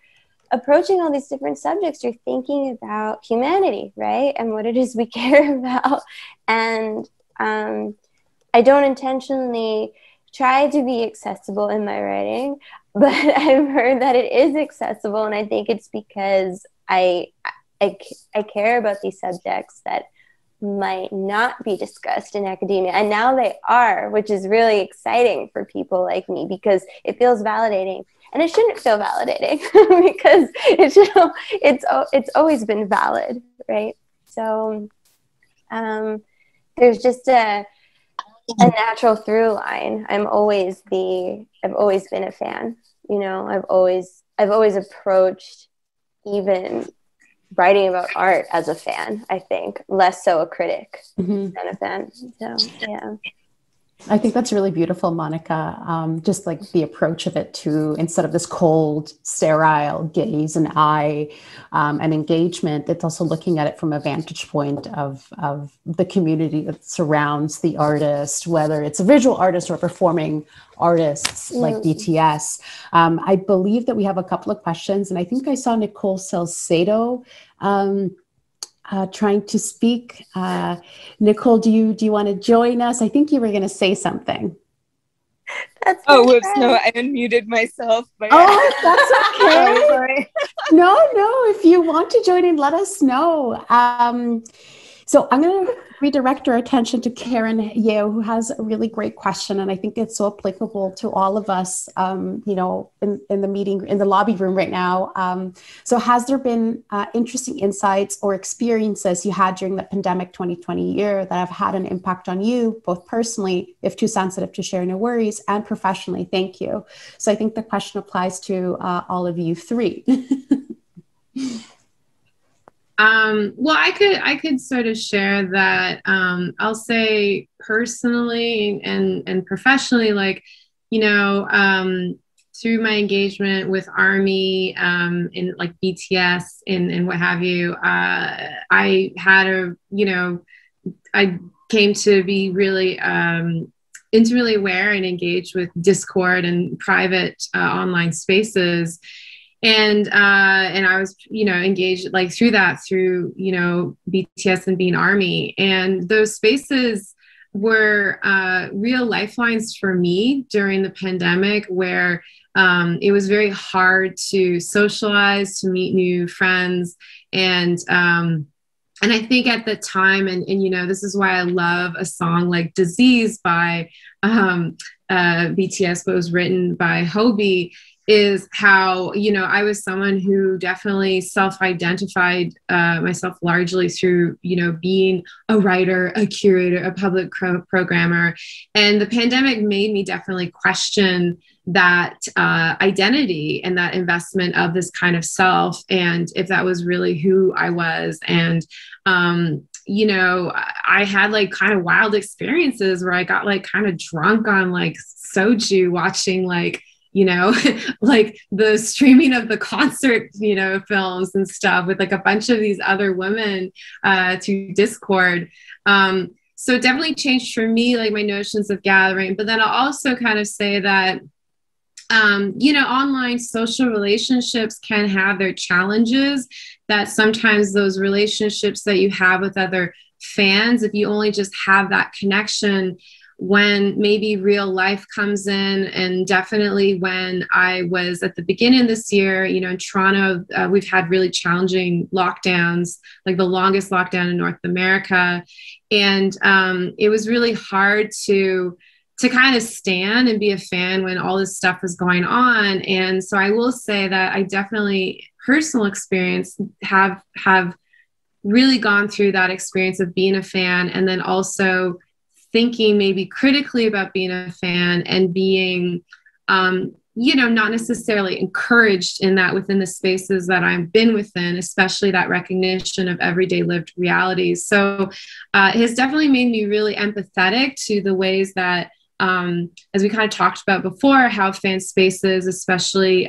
approaching all these different subjects, you're thinking about humanity, right? And what it is we care about. And I don't intentionally try to be accessible in my writing, but I've heard that it is accessible. And I think it's because I care about these subjects that might not be discussed in academia. And now they are, which is really exciting for people like me, because it feels validating. And it shouldn't feel validating because it's always been valid, right? So there's just a natural through line. I've always been a fan. You know, I've always approached even writing about art as a fan. I think less so a critic than a fan. So yeah. I think that's really beautiful, Monica. Just like the approach of it to, instead of this cold, sterile gaze and eye and engagement, it's also looking at it from a vantage point of the community that surrounds the artist, whether it's a visual artist or performing artists like BTS. I believe that we have a couple of questions, and I think I saw Nicole Salcedo trying to speak. Nicole, do you want to join us? I think you were going to say something. That's whoops! No, I unmuted myself. But that's okay. Sorry. No. If you want to join in, let us know. So I'm going to redirect our attention to Karen Yeo, who has a really great question, and I think it's so applicable to all of us, in the meeting, in the lobby room right now. So has there been interesting insights or experiences you had during the pandemic 2020 year that have had an impact on you, both personally, if too sensitive to share, no worries, and professionally? Thank you. So I think the question applies to all of you three. Well, I could sort of share that. I'll say personally and professionally, like, through my engagement with Army and like BTS and what have you, I had I came to be really intimately aware and engaged with Discord and private online spaces. And I was, engaged like through BTS and being Army. And those spaces were real lifelines for me during the pandemic, where it was very hard to socialize, to meet new friends. And I think at the time, and this is why I love a song like Disease by BTS, but was written by Hobie, is how, you know, I was someone who definitely self-identified myself largely through, you know, being a writer, a curator, a public programmer. And the pandemic made me definitely question that identity and that investment of this kind of self, and if that was really who I was. And you know, I had like kind of wild experiences where I got like kind of drunk on like soju watching like, you know, like the streaming of the concert, you know, films and stuff with like a bunch of these other women through Discord. So it definitely changed for me, like my notions of gathering. But then I'll also kind of say that, you know, online social relationships can have their challenges, that sometimes those relationships that you have with other fans, if you only just have that connection when maybe real life comes in. And definitely when I was at the beginning of this year, you know, in Toronto, we've had really challenging lockdowns, like the longest lockdown in North America. And it was really hard to kind of stand and be a fan when all this stuff was going on. And so I will say that I definitely, personal experience, have really gone through that experience of being a fan, and then also thinking maybe critically about being a fan and being, you know, not necessarily encouraged in that within the spaces that I've been within, especially that recognition of everyday lived realities. So it has definitely made me really empathetic to the ways that, as we kind of talked about before, how fan spaces, especially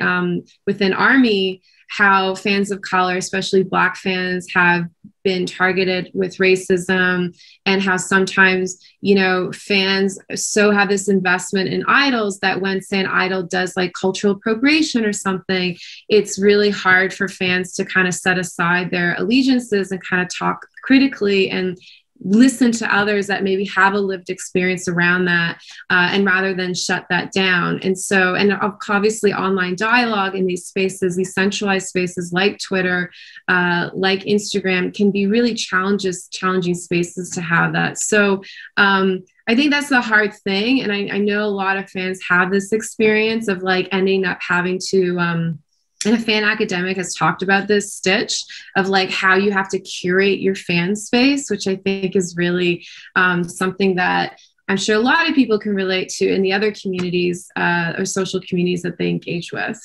within ARMY, how fans of color, especially Black fans, have been targeted with racism, and how sometimes, you know, fans so have this investment in idols that when, say, an idol does like cultural appropriation or something, it's really hard for fans to kind of set aside their allegiances and kind of talk critically and listen to others that maybe have a lived experience around that, and rather than shut that down. And so, and obviously online dialogue in these spaces, these centralized spaces like Twitter, like Instagram, can be really challenging spaces to have that. So I think that's the hard thing. And I know a lot of fans have this experience of like ending up having to, and a fan academic has talked about this, Stitch, of like how you have to curate your fan space, which I think is really something that I'm sure a lot of people can relate to in the other communities or social communities that they engage with.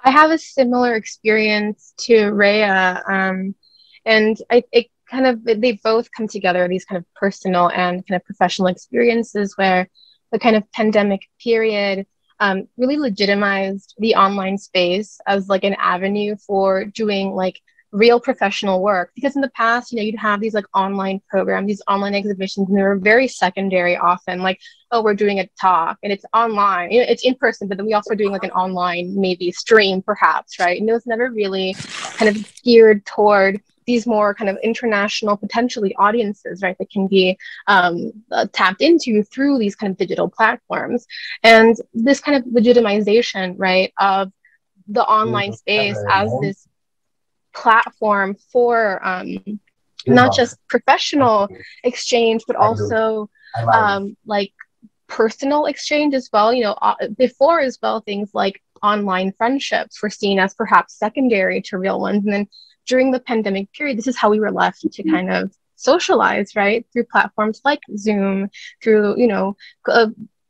I have a similar experience to Rea, and it kind of, they both come together, these kind of personal and kind of professional experiences where the kind of pandemic period really legitimized the online space as like an avenue for doing like real professional work. Because in the past, you know, you'd have these like online programs, these online exhibitions, and they were very secondary often, like, oh, we're doing a talk and it's online, you know, it's in person, but then we also are doing like an online maybe stream perhaps, right? And it was never really kind of geared toward these more kind of international potentially audiences, right, that can be tapped into through these kind of digital platforms. And this kind of legitimization, right, of the online space as this platform for not just professional exchange, but also like personal exchange as well. You know, before as well, things like online friendships were seen as perhaps secondary to real ones. And then during the pandemic period, this is how we were left to kind of socialize, right? Through platforms like Zoom, through, you know,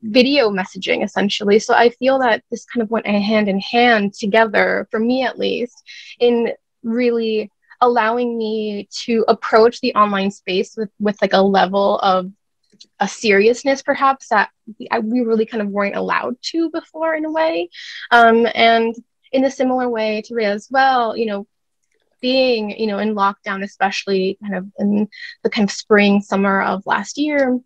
video messaging, essentially. So I feel that this kind of went hand in hand together, for me at least, in really allowing me to approach the online space with like a level of a seriousness perhaps that we really kind of weren't allowed to before, in a way. And in a similar way to Rea as well, you know, being, you know, in lockdown, especially kind of in the kind of spring, summer of last year,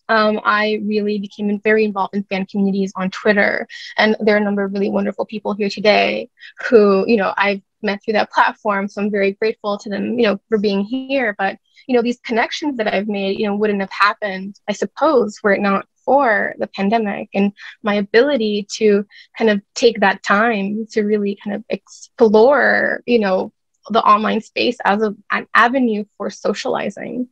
I really became very involved in fan communities on Twitter. And there are a number of really wonderful people here today who, you know, I've met through that platform. So I'm very grateful to them, you know, for being here. But, you know, these connections that I've made, you know, wouldn't have happened, I suppose, were it not for the pandemic and my ability to kind of take that time to really kind of explore, you know, the online space as an avenue for socializing.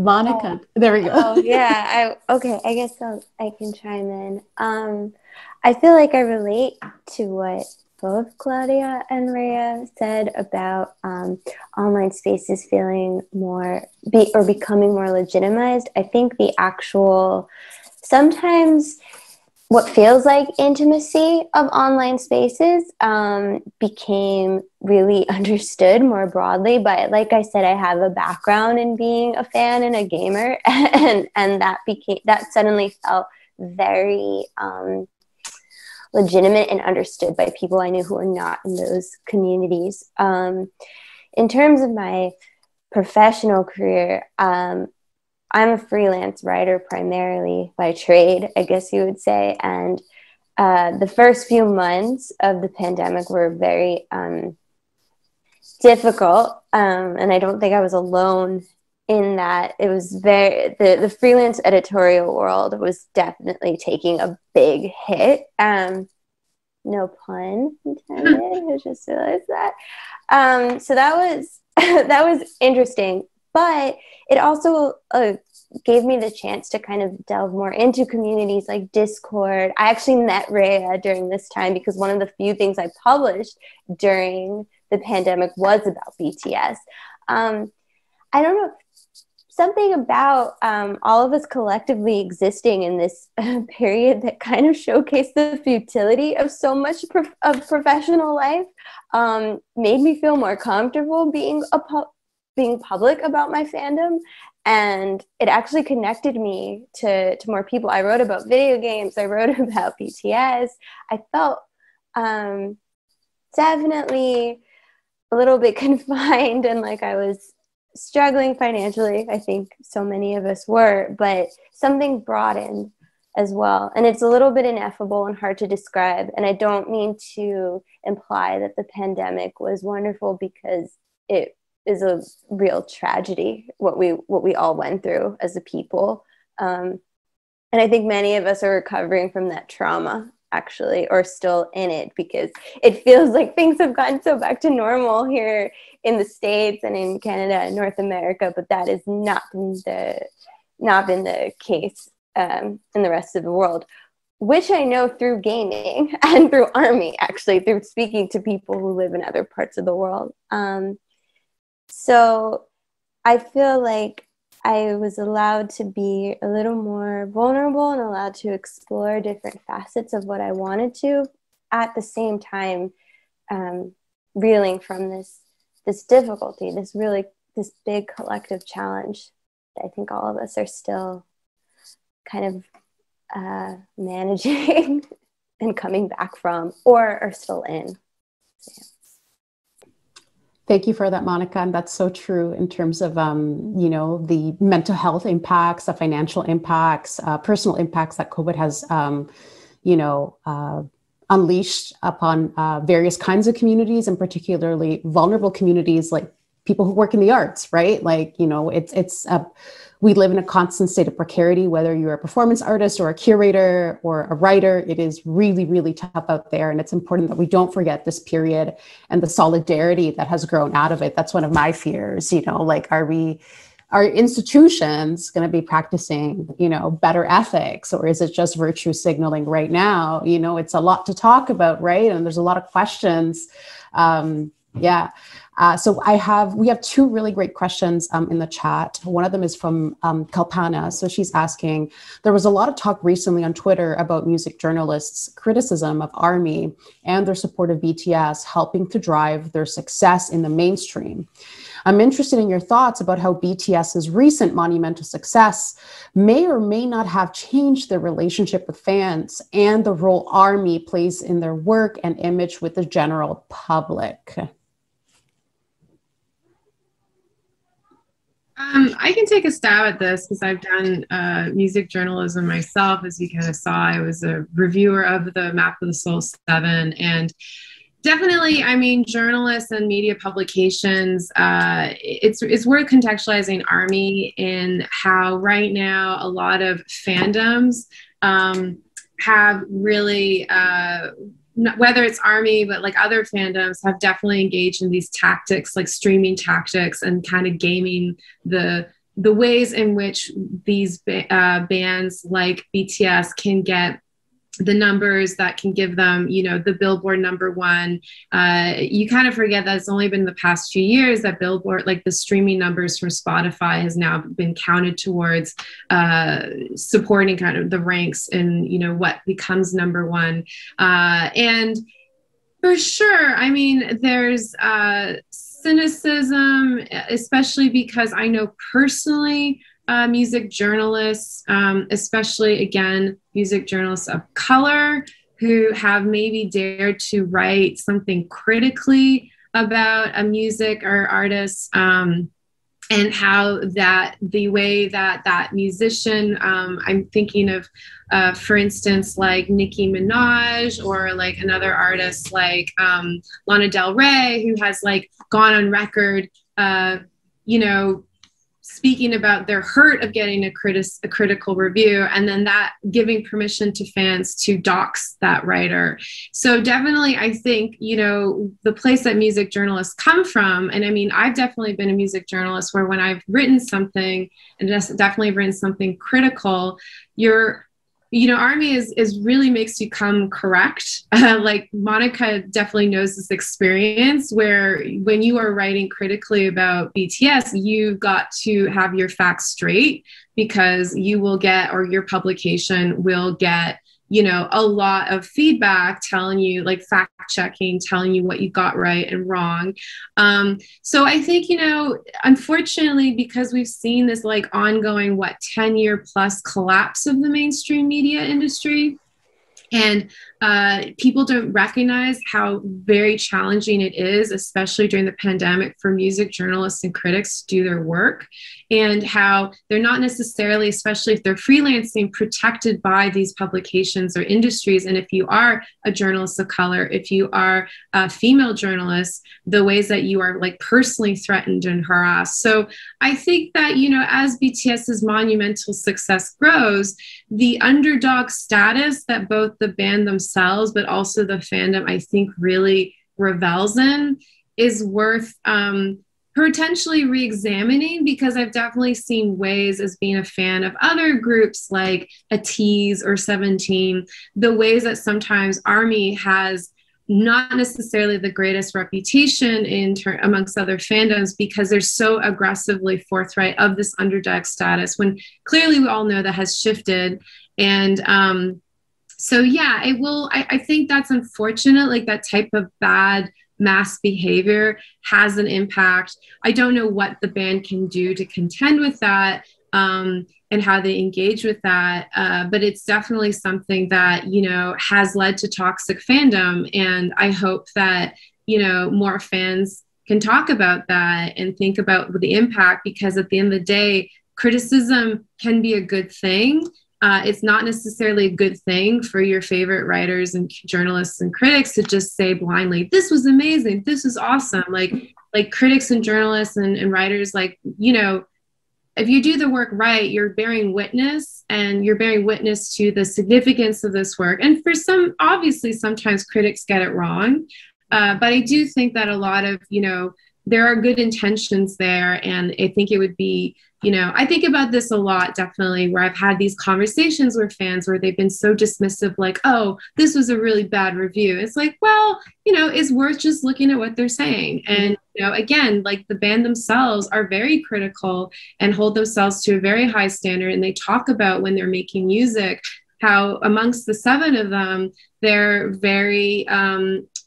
Monica, there we go. Oh yeah, okay. I guess I can chime in. I feel like I relate to what both Claudia and Rea said about online spaces feeling becoming more legitimized. I think the actual sometimes what feels like intimacy of online spaces became really understood more broadly. But like I said, I have a background in being a fan and a gamer, and that suddenly felt very legitimate and understood by people I knew who were not in those communities. In terms of my professional career, I'm a freelance writer primarily by trade, I guess you would say. And the first few months of the pandemic were very difficult. And I don't think I was alone in that. It was the freelance editorial world was definitely taking a big hit. No pun intended. I just realized that. So that was that was interesting. But it also gave me the chance to kind of delve more into communities like Discord. I actually met Rea during this time because one of the few things I published during the pandemic was about BTS. I don't know, something about all of us collectively existing in this period that kind of showcased the futility of so much of professional life made me feel more comfortable being public about my fandom, and it actually connected me to more people. I wrote about video games, I wrote about BTS. I felt definitely a little bit confined and like I was struggling financially. I think so many of us were, but something broadened as well. And it's a little bit ineffable and hard to describe, and I don't mean to imply that the pandemic was wonderful, because it is a real tragedy what we all went through as a people, and I think many of us are recovering from that trauma, actually, or still in it, because it feels like things have gotten so back to normal here in the States and in Canada and North America, but that has not been the case in the rest of the world, which I know through gaming and through Army, actually, through speaking to people who live in other parts of the world. So I feel like I was allowed to be a little more vulnerable and allowed to explore different facets of what I wanted to, at the same time reeling from this difficulty, this big collective challenge that I think all of us are still kind of managing and coming back from, or are still in. So, yeah. Thank you for that, Monica. And that's so true in terms of, the mental health impacts, the financial impacts, personal impacts that COVID has, unleashed upon various kinds of communities, and particularly vulnerable communities like people who work in the arts, right? Like, we live in a constant state of precarity, whether you're a performance artist or a curator or a writer. It is really, really tough out there. And it's important that we don't forget this period and the solidarity that has grown out of it. That's one of my fears, are institutions going to be practicing, better ethics, or is it just virtue signaling right now? It's a lot to talk about, right? And there's a lot of questions. So we have two really great questions in the chat. One of them is from Kalpana. So she's asking, there was a lot of talk recently on Twitter about music journalists' criticism of ARMY and their support of BTS helping to drive their success in the mainstream. I'm interested in your thoughts about how BTS's recent monumental success may or may not have changed their relationship with fans and the role ARMY plays in their work and image with the general public. I can take a stab at this because I've done music journalism myself. As you kind of saw, I was a reviewer of the Map of the Soul 7, and definitely, I mean, journalists and media publications, it's worth contextualizing ARMY in how right now a lot of fandoms have really, whether it's ARMY, but like other fandoms have definitely engaged in these tactics, like streaming tactics and kind of gaming the the ways in which these bands like BTS can get the numbers that can give them, you know, the Billboard #1. You kind of forget that it's only been the past few years that Billboard, like the streaming numbers from Spotify, has now been counted towards supporting kind of the ranks and, you know, what becomes #1. And for sure, I mean, there's cynicism, especially because I know personally music journalists, especially, again, music journalists of color who have maybe dared to write something critically about a music or artist, and how that the way that that musician, I'm thinking of, for instance, like Nicki Minaj, or like another artist like Lana Del Rey, who has like gone on record, you know, speaking about their hurt of getting a critical review, and then that giving permission to fans to dox that writer. So definitely, I think, you know, the place that music journalists come from, and I mean, I've definitely been a music journalist where when I've written something, and just definitely written something critical, you know, Army is really makes you come correct. Like Monica definitely knows this experience where when you are writing critically about BTS, you've got to have your facts straight, because you will get, or your publication will get, you know, a lot of feedback telling you, like fact checking, telling you what you got right and wrong. So I think, you know, unfortunately, because we've seen this like ongoing, 10-year plus collapse of the mainstream media industry, and people don't recognize how very challenging it is, especially during the pandemic, for music journalists and critics to do their work, and how they're not necessarily, especially if they're freelancing, protected by these publications or industries. And if you are a journalist of color, if you are a female journalist, the ways that you are like personally threatened and harassed. So I think that, you know, as BTS's monumental success grows, the underdog status that both the band themselves, but also the fandom, I think really revels in, is worth potentially re-examining, because I've definitely seen ways, as being a fan of other groups like a Tease or 17, the ways that sometimes Army has not necessarily the greatest reputation amongst other fandoms, because they're so aggressively forthright of this underdog status, when clearly we all know that has shifted. And so yeah, it will, I think that's unfortunate, like that type of bad mass behavior has an impact. I don't know what the band can do to contend with that, and how they engage with that. But it's definitely something that, you know, has led to toxic fandom. And I hope that, you know, more fans can talk about that and think about the impact, because at the end of the day, criticism can be a good thing. It's not necessarily a good thing for your favorite writers and journalists and critics to just say blindly, this was amazing, this is awesome. Like critics and journalists and writers, like, you know, if you do the work right, you're bearing witness, and you're bearing witness to the significance of this work. And for some, obviously, sometimes critics get it wrong. But I do think that a lot of, you know, there are good intentions there. And I think it would be, you know, I think about this a lot, definitely, where I've had these conversations with fans where they've been so dismissive, like, oh, this was a really bad review. It's like, well, you know, it's worth just looking at what they're saying. And, you know, again, like the band themselves are very critical and hold themselves to a very high standard. And they talk about when they're making music, how amongst the 7 of them, they're very,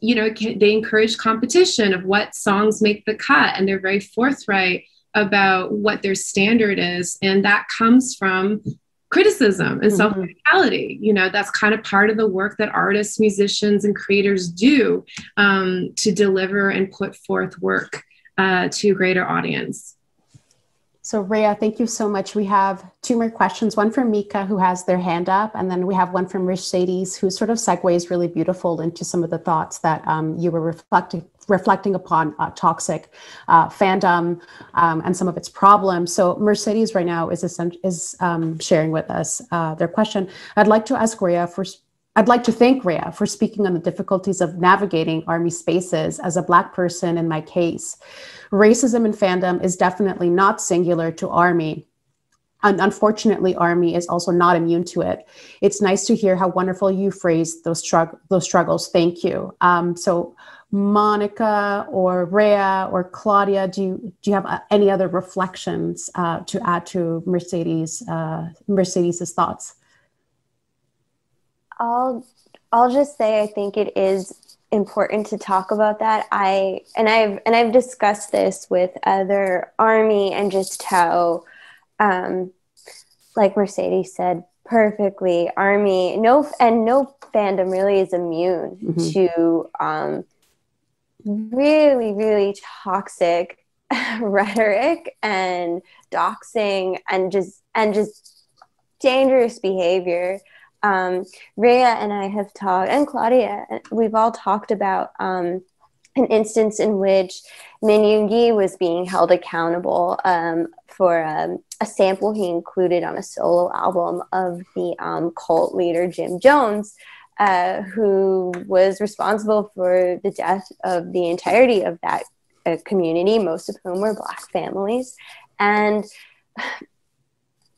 you know, they encourage competition of what songs make the cut. And they're very forthright about what their standard is. And that comes from criticism and self-criticality. You know, that's kind of part of the work that artists, musicians, and creators do, to deliver and put forth work to a greater audience. So Rea, thank you so much. We have 2 more questions, one from Mika, who has their hand up, and then we have one from Mercedes, who sort of segues really beautiful into some of the thoughts that you were reflecting upon toxic fandom and some of its problems. So Mercedes right now is sharing with us their question. I'd like to ask Rea, I'd like to thank Rea for speaking on the difficulties of navigating Army spaces as a Black person in my case. Racism in fandom is definitely not singular to Army. And unfortunately, Army is also not immune to it. It's nice to hear how wonderful you phrased those struggles. Thank you. So Monica or Rea or Claudia, do you have any other reflections to add to Mercedes's thoughts? I'll just say I think it is important to talk about that. I've discussed this with other Army, and just how, like Mercedes said perfectly, Army, no fandom really is immune to really, really toxic rhetoric and doxing and just dangerous behavior. Rea and I have talked, and Claudia, we've all talked about an instance in which Min Yoongi was being held accountable for a sample he included on a solo album of the cult leader Jim Jones, who was responsible for the death of the entirety of that community, most of whom were Black families. And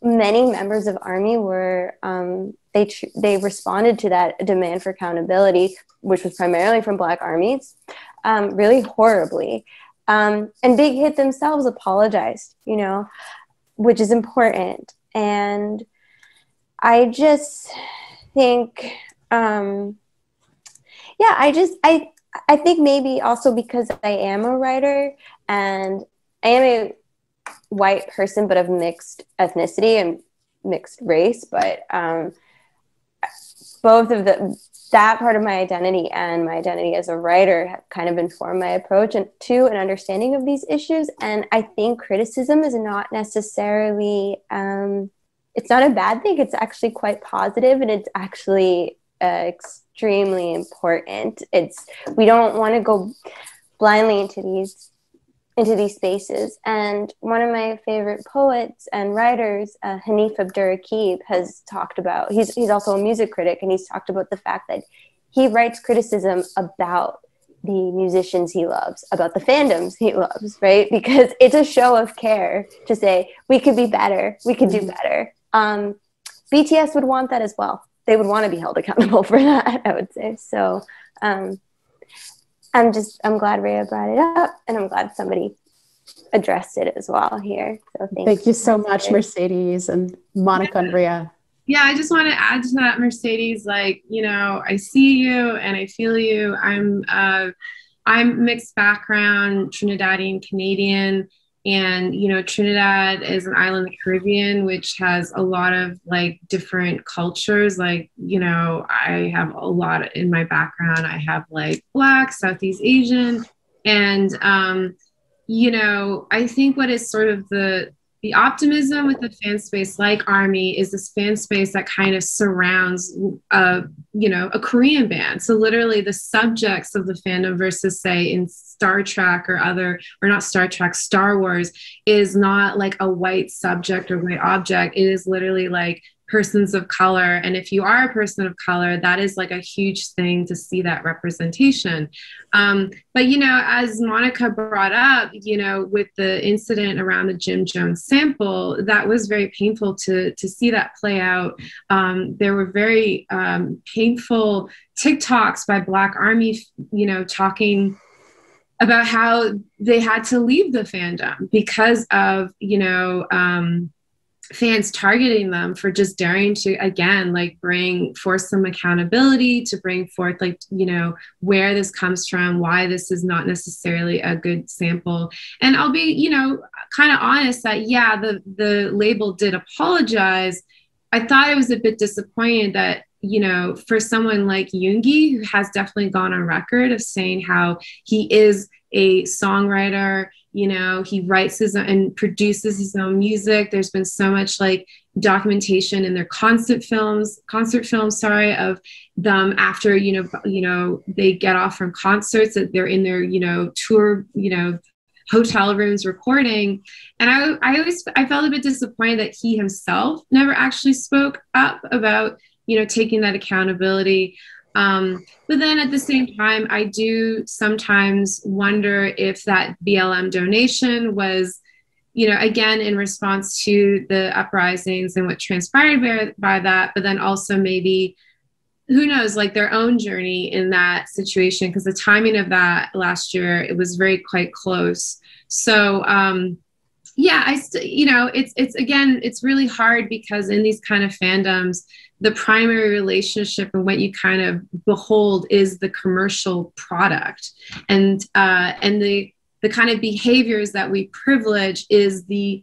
many members of Army were, they responded to that demand for accountability, which was primarily from Black Armies, really horribly. And Big Hit themselves apologized, which is important. And I just think, I think maybe also because I am a writer and I am a white person, but of mixed ethnicity and mixed race, but both of that part of my identity and my identity as a writer have kind of informed my approach to an understanding of these issues. And I think criticism is not necessarily, it's not a bad thing. It's actually quite positive, and it's actually extremely important. We don't want to go blindly into these spaces. And one of my favorite poets and writers, Hanif Abdurraqib, has talked about, he's also a music critic, and he's talked about the fact that he writes criticism about the musicians he loves, about the fandoms he loves, right? Because it's a show of care to say, we could be better, we could do better. BTS would want that as well. They would want to be held accountable for that, I would say. So I'm glad Rea brought it up, and I'm glad somebody addressed it as well here. So thank you so much, Mercedes and Monica and Rea. Yeah, I just want to add to that, Mercedes. I see you and I feel you. I'm mixed background, Trinidadian Canadian. And, Trinidad is an island in the Caribbean, which has a lot of different cultures. I have a lot in my background. I have Black, Southeast Asian. And, I think what is sort of the optimism with the fan space like Army is this fan space that kind of surrounds, a Korean band. So literally the subjects of the fandom versus say in Star Trek Star Wars is not a white subject or white object. It is literally persons of color. And if you are a person of color, that is a huge thing to see that representation. But, as Monica brought up, with the incident around the Jim Jones sample, that was very painful to see that play out. There were very painful TikToks by Black Army, talking about how they had to leave the fandom because of, fans targeting them for just daring to, again, bring forth some accountability, to bring forth, where this comes from, why this is not necessarily a good sample. And I'll be, kind of honest that, yeah, the label did apologize. I thought it was a bit disappointing that, for someone like Yoongi, who has definitely gone on record of saying how he is a songwriter, he writes his own and produces his own music. There's been so much documentation in their concert films, of them after, they get off from concerts, that they're in their, tour, hotel rooms recording. And I felt a bit disappointed that he himself never actually spoke up about taking that accountability. But then at the same time, I do sometimes wonder if that BLM donation was, again, in response to the uprisings and what transpired by that, but then also maybe, who knows, like their own journey in that situation, because the timing of that last year, it was quite close. So, it's really hard, because in these kind of fandoms, the primary relationship and what you kind of behold is the commercial product, and the kind of behaviors that we privilege is the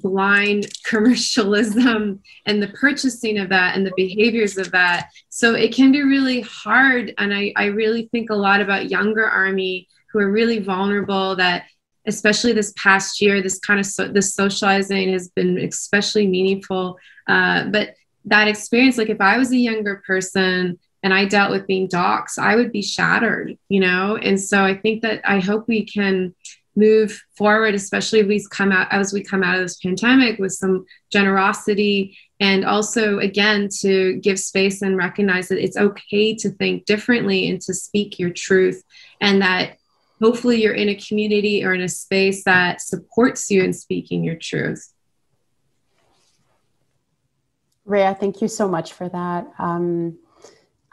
blind commercialism and the purchasing of that and the behaviors of that. So it can be really hard, and I really think a lot about younger Army who are really vulnerable, that especially this past year, this kind of this socializing has been especially meaningful. But that experience, like if I was a younger person and I dealt with being doxxed, I would be shattered, And so I think that I hope we can move forward, especially as we come out of this pandemic, with some generosity, and also, again, to give space and recognize that it's okay to think differently and to speak your truth, and that hopefully you're in a community or in a space that supports you in speaking your truth. Rea, thank you so much for that.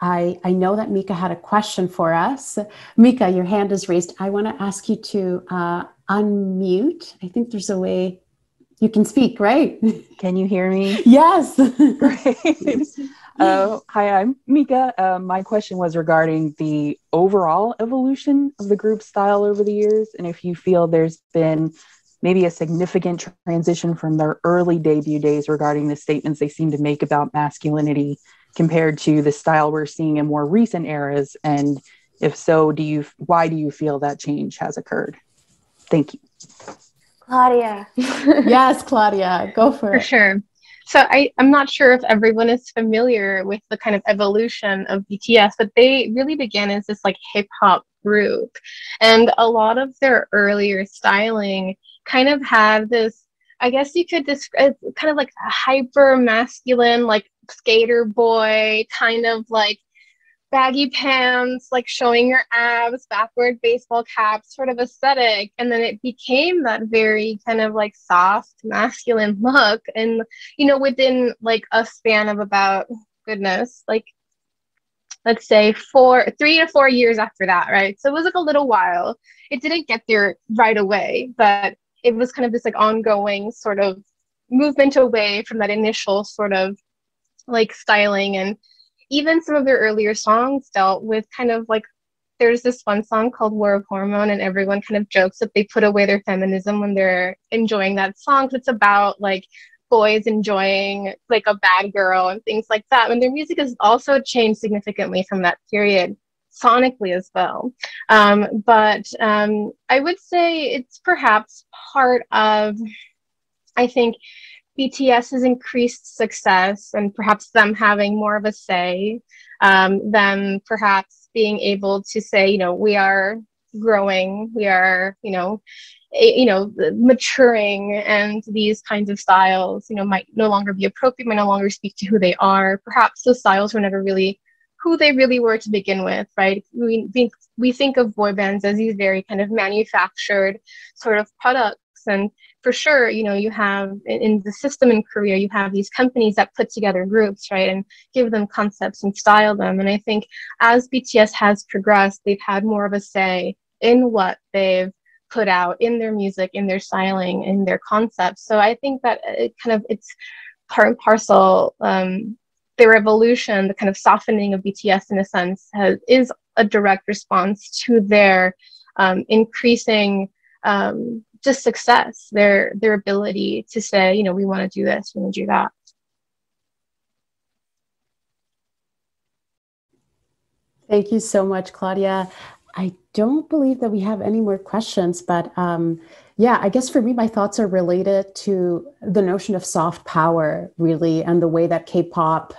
I know that Mika had a question for us. Mika, your hand is raised. I want to ask you to unmute. I think there's a way you can speak, right? Can you hear me? Yes. Great. Hi, I'm Mika. My question was regarding the overall evolution of the group style over the years, and if you feel there's been maybe a significant transition from their early debut days regarding the statements they seem to make about masculinity compared to the style we're seeing in more recent eras, and if so, why do you feel that change has occurred? Thank you. Claudia. Yes, Claudia, go for it. For sure. So I'm not sure if everyone is familiar with the kind of evolution of BTS, but they really began as this like hip hop group, and a lot of their earlier styling kind of had this, I guess you could describe kind of like a hyper masculine, like skater boy, kind of like baggy pants, like showing your abs, backward baseball cap sort of aesthetic. And then it became that very kind of like soft masculine look. And, within like a span of about, like, let's say 3 to 4 years after that, right? So it was like a little while. It didn't get there right away, but it was kind of this like ongoing sort of movement away from that initial sort of like styling. And even some of their earlier songs dealt with kind of like, there's this one song called War of Hormone, and everyone kind of jokes that they put away their feminism when they're enjoying that song. It's about like boys enjoying like a bad girl and things like that. And their music has also changed significantly from that period, sonically as well. But I would say it's perhaps part of, I think, BTS's increased success and perhaps them having more of a say, them perhaps being able to say, we are growing, we are, maturing, and these kinds of styles, might no longer be appropriate, might no longer speak to who they are. Perhaps those styles were never really who they really were to begin with, right? We think of boy bands as these very kind of manufactured sort of products. And for sure, you have in the system in Korea, you have these companies that put together groups, right, and give them concepts and style them. And I think as BTS has progressed, they've had more of a say in what they've put out in their music, in their styling, in their concepts. So I think that it's part and parcel. Their evolution, the kind of softening of BTS in a sense, is a direct response to their increasing just success, their ability to say, we want to do this, we want to do that. Thank you so much, Claudia. I don't believe that we have any more questions, but I guess for me, my thoughts are related to the notion of soft power, really, and the way that K-pop,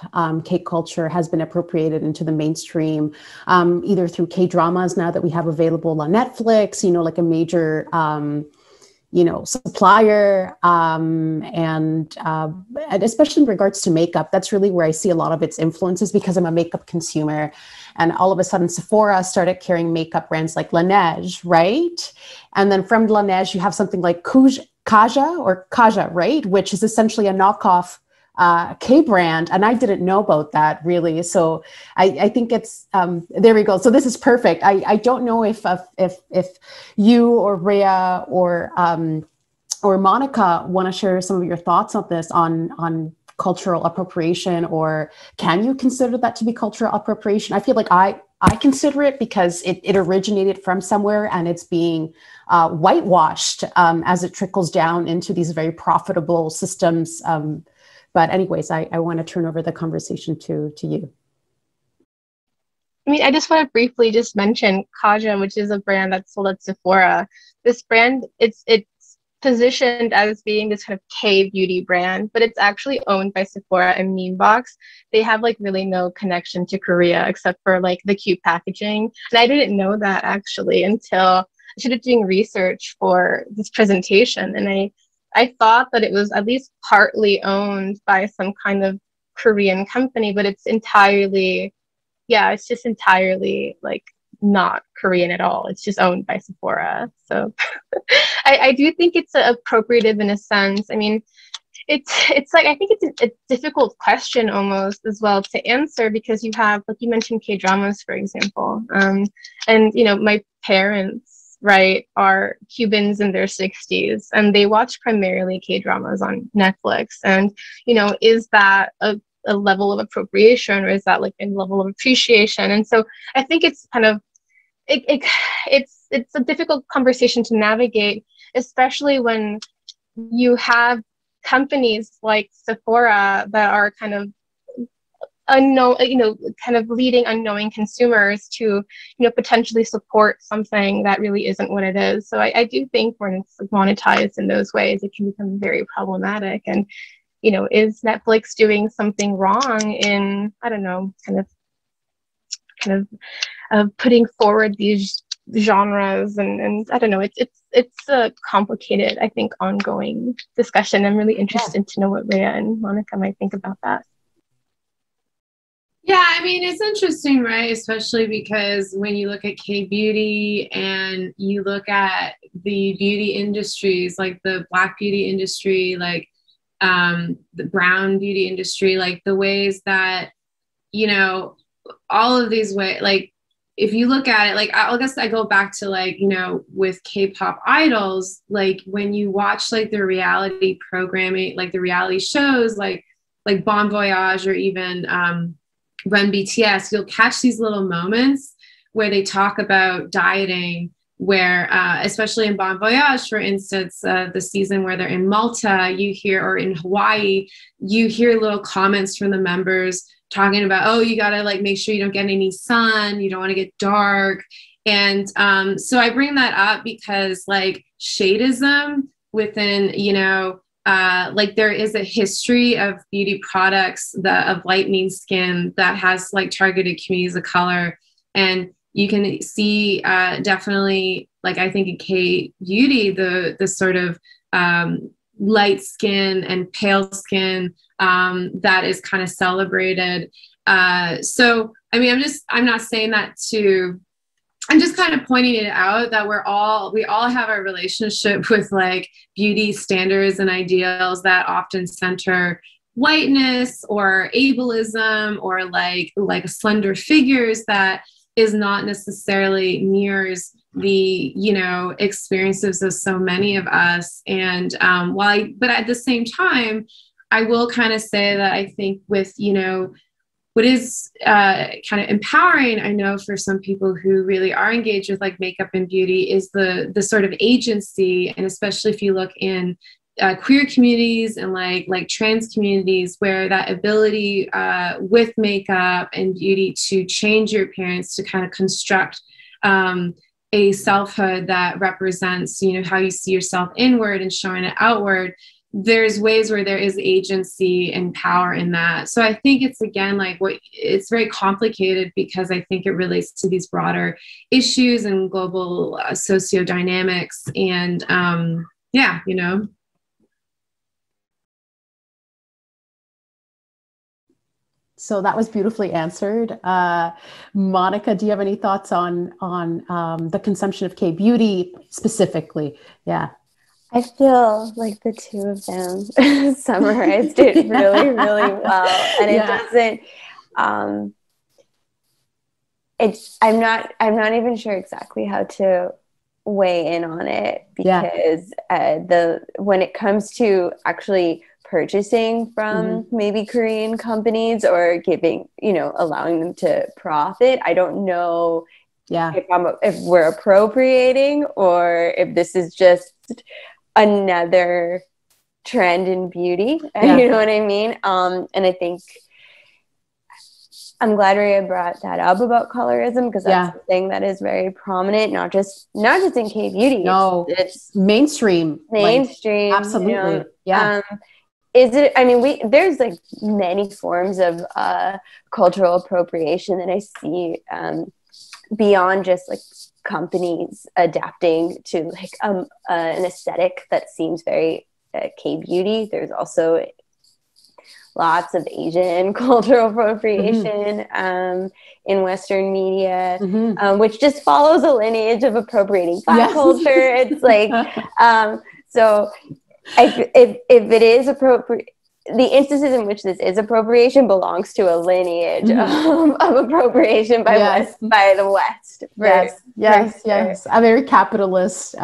K-culture has been appropriated into the mainstream, either through K-dramas now that we have available on Netflix, like a major supplier, and especially in regards to makeup, that's really where I see a lot of its influences, because I'm a makeup consumer. And all of a sudden, Sephora started carrying makeup brands like Laneige, right? And then from Laneige, you have something like Kaja, right? Which is essentially a knockoff K brand. And I didn't know about that, really. So I think it's, there we go. So this is perfect. I don't know if you or Rea or Monica want to share some of your thoughts on this, on cultural appropriation, or can you consider that to be cultural appropriation? I feel like I consider it, because it originated from somewhere, and it's being whitewashed as it trickles down into these very profitable systems. But anyways, I want to turn over the conversation to you. I mean, I just want to briefly just mention Kaja, which is a brand that's sold at Sephora. This brand, it's positioned as being this kind of K-beauty brand, but it's actually owned by Sephora and Meanbox. They have like really no connection to Korea except for like the cute packaging. And I didn't know that actually until I started doing research for this presentation. And I thought that it was at least partly owned by some kind of Korean company, but it's entirely, it's just entirely like not Korean at all. It's just owned by Sephora. So I do think it's appropriative in a sense. I mean, it's like, I think it's a difficult question almost as well to answer, because you have, like you mentioned, K-dramas, for example. And, my parents, right, are Cubans in their 60s, and they watch primarily K-dramas on Netflix. And, is that a level of appropriation, or is that like a level of appreciation? And so I think it's kind of, it's a difficult conversation to navigate, especially when you have companies like Sephora that are kind of unknown, kind of leading unknowing consumers to, potentially support something that really isn't what it is. So I do think when it's monetized in those ways, it can become very problematic. And, is Netflix doing something wrong in, I don't know, kind of putting forward these genres, and I don't know, it's a complicated, I think, ongoing discussion. I'm really interested to know what Rea and Monica might think about that. Yeah, I mean, it's interesting, right? Especially because when you look at K-beauty and you look at the beauty industries, like the Black beauty industry, like the brown beauty industry, like the ways that, all of these ways, like if you look at it, like I guess I go back to like, with K-pop idols, like when you watch like the reality programming, like the reality shows, like Bon Voyage, or even Run BTS, you'll catch these little moments where they talk about dieting, where especially in Bon Voyage, for instance, the season where they're in Malta, you hear, or in Hawaii, you hear little comments from the members talking about, oh, you gotta like make sure you don't get any sun, you don't want to get dark. And so I bring that up because like shadeism within, like there is a history of beauty products of lightening skin that has like targeted communities of color. And you can see definitely, like I think in K-beauty, the sort of light skin and pale skin that is kind of celebrated. So, I mean, I'm not saying that I'm just kind of pointing it out that we all have a relationship with like beauty standards and ideals that often center whiteness or ableism, or like slender figures that is not necessarily mirrors the, experiences of so many of us. And but at the same time, I will kind of say that I think with, what is kind of empowering, I know for some people who really are engaged with like makeup and beauty, is the sort of agency, and especially if you look in queer communities and like trans communities, where that ability with makeup and beauty to change your appearance, to kind of construct a selfhood that represents, how you see yourself inward and showing it outward. There's ways where there is agency and power in that. So I think it's, again, like it's very complicated, because I think it relates to these broader issues and global sociodynamics. And yeah, you know. So that was beautifully answered. Monica, do you have any thoughts on the consumption of K-beauty specifically? Yeah. I feel like the two of them summarized it really, really well. And it doesn't, I'm not even sure exactly how to weigh in on it, because when it comes to actually purchasing from maybe Korean companies or giving, allowing them to profit, I don't know if we're appropriating or if this is just another trend in beauty. You know what I mean? And I think I'm glad Rea brought that up about colorism, because that's something that is very prominent, not just in K-beauty. No, it's mainstream. Mainstream. Like, absolutely. There's like many forms of cultural appropriation that I see beyond just like companies adapting to like an aesthetic that seems very K-beauty. There's also lots of Asian cultural appropriation in Western media, which just follows a lineage of appropriating Black culture. It's like, so if it is appropriate, the instances in which this is appropriation belongs to a lineage of appropriation by the West. Yes. A very capitalist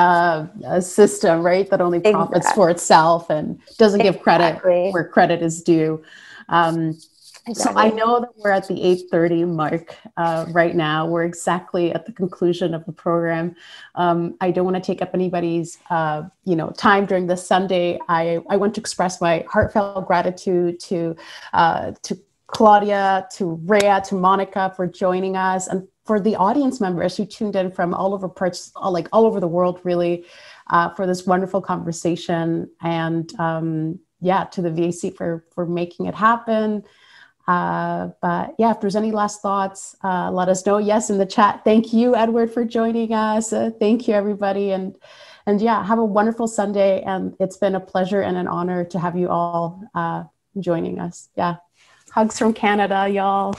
system, right? That only profits for itself and doesn't give credit where credit is due. So I know that we're at the 8:30 mark right now. We're exactly at the conclusion of the program. I don't want to take up anybody's time during this Sunday. I want to express my heartfelt gratitude to Claudia, to Rea, to Monica for joining us, and for the audience members who tuned in from all over the world, really, for this wonderful conversation. And to the VAC for making it happen. But yeah, if there's any last thoughts, let us know. Yes, in the chat. Thank you, Edward, for joining us. Thank you, everybody. And have a wonderful Sunday. And it's been a pleasure and an honor to have you all joining us. Yeah. Hugs from Canada, y'all.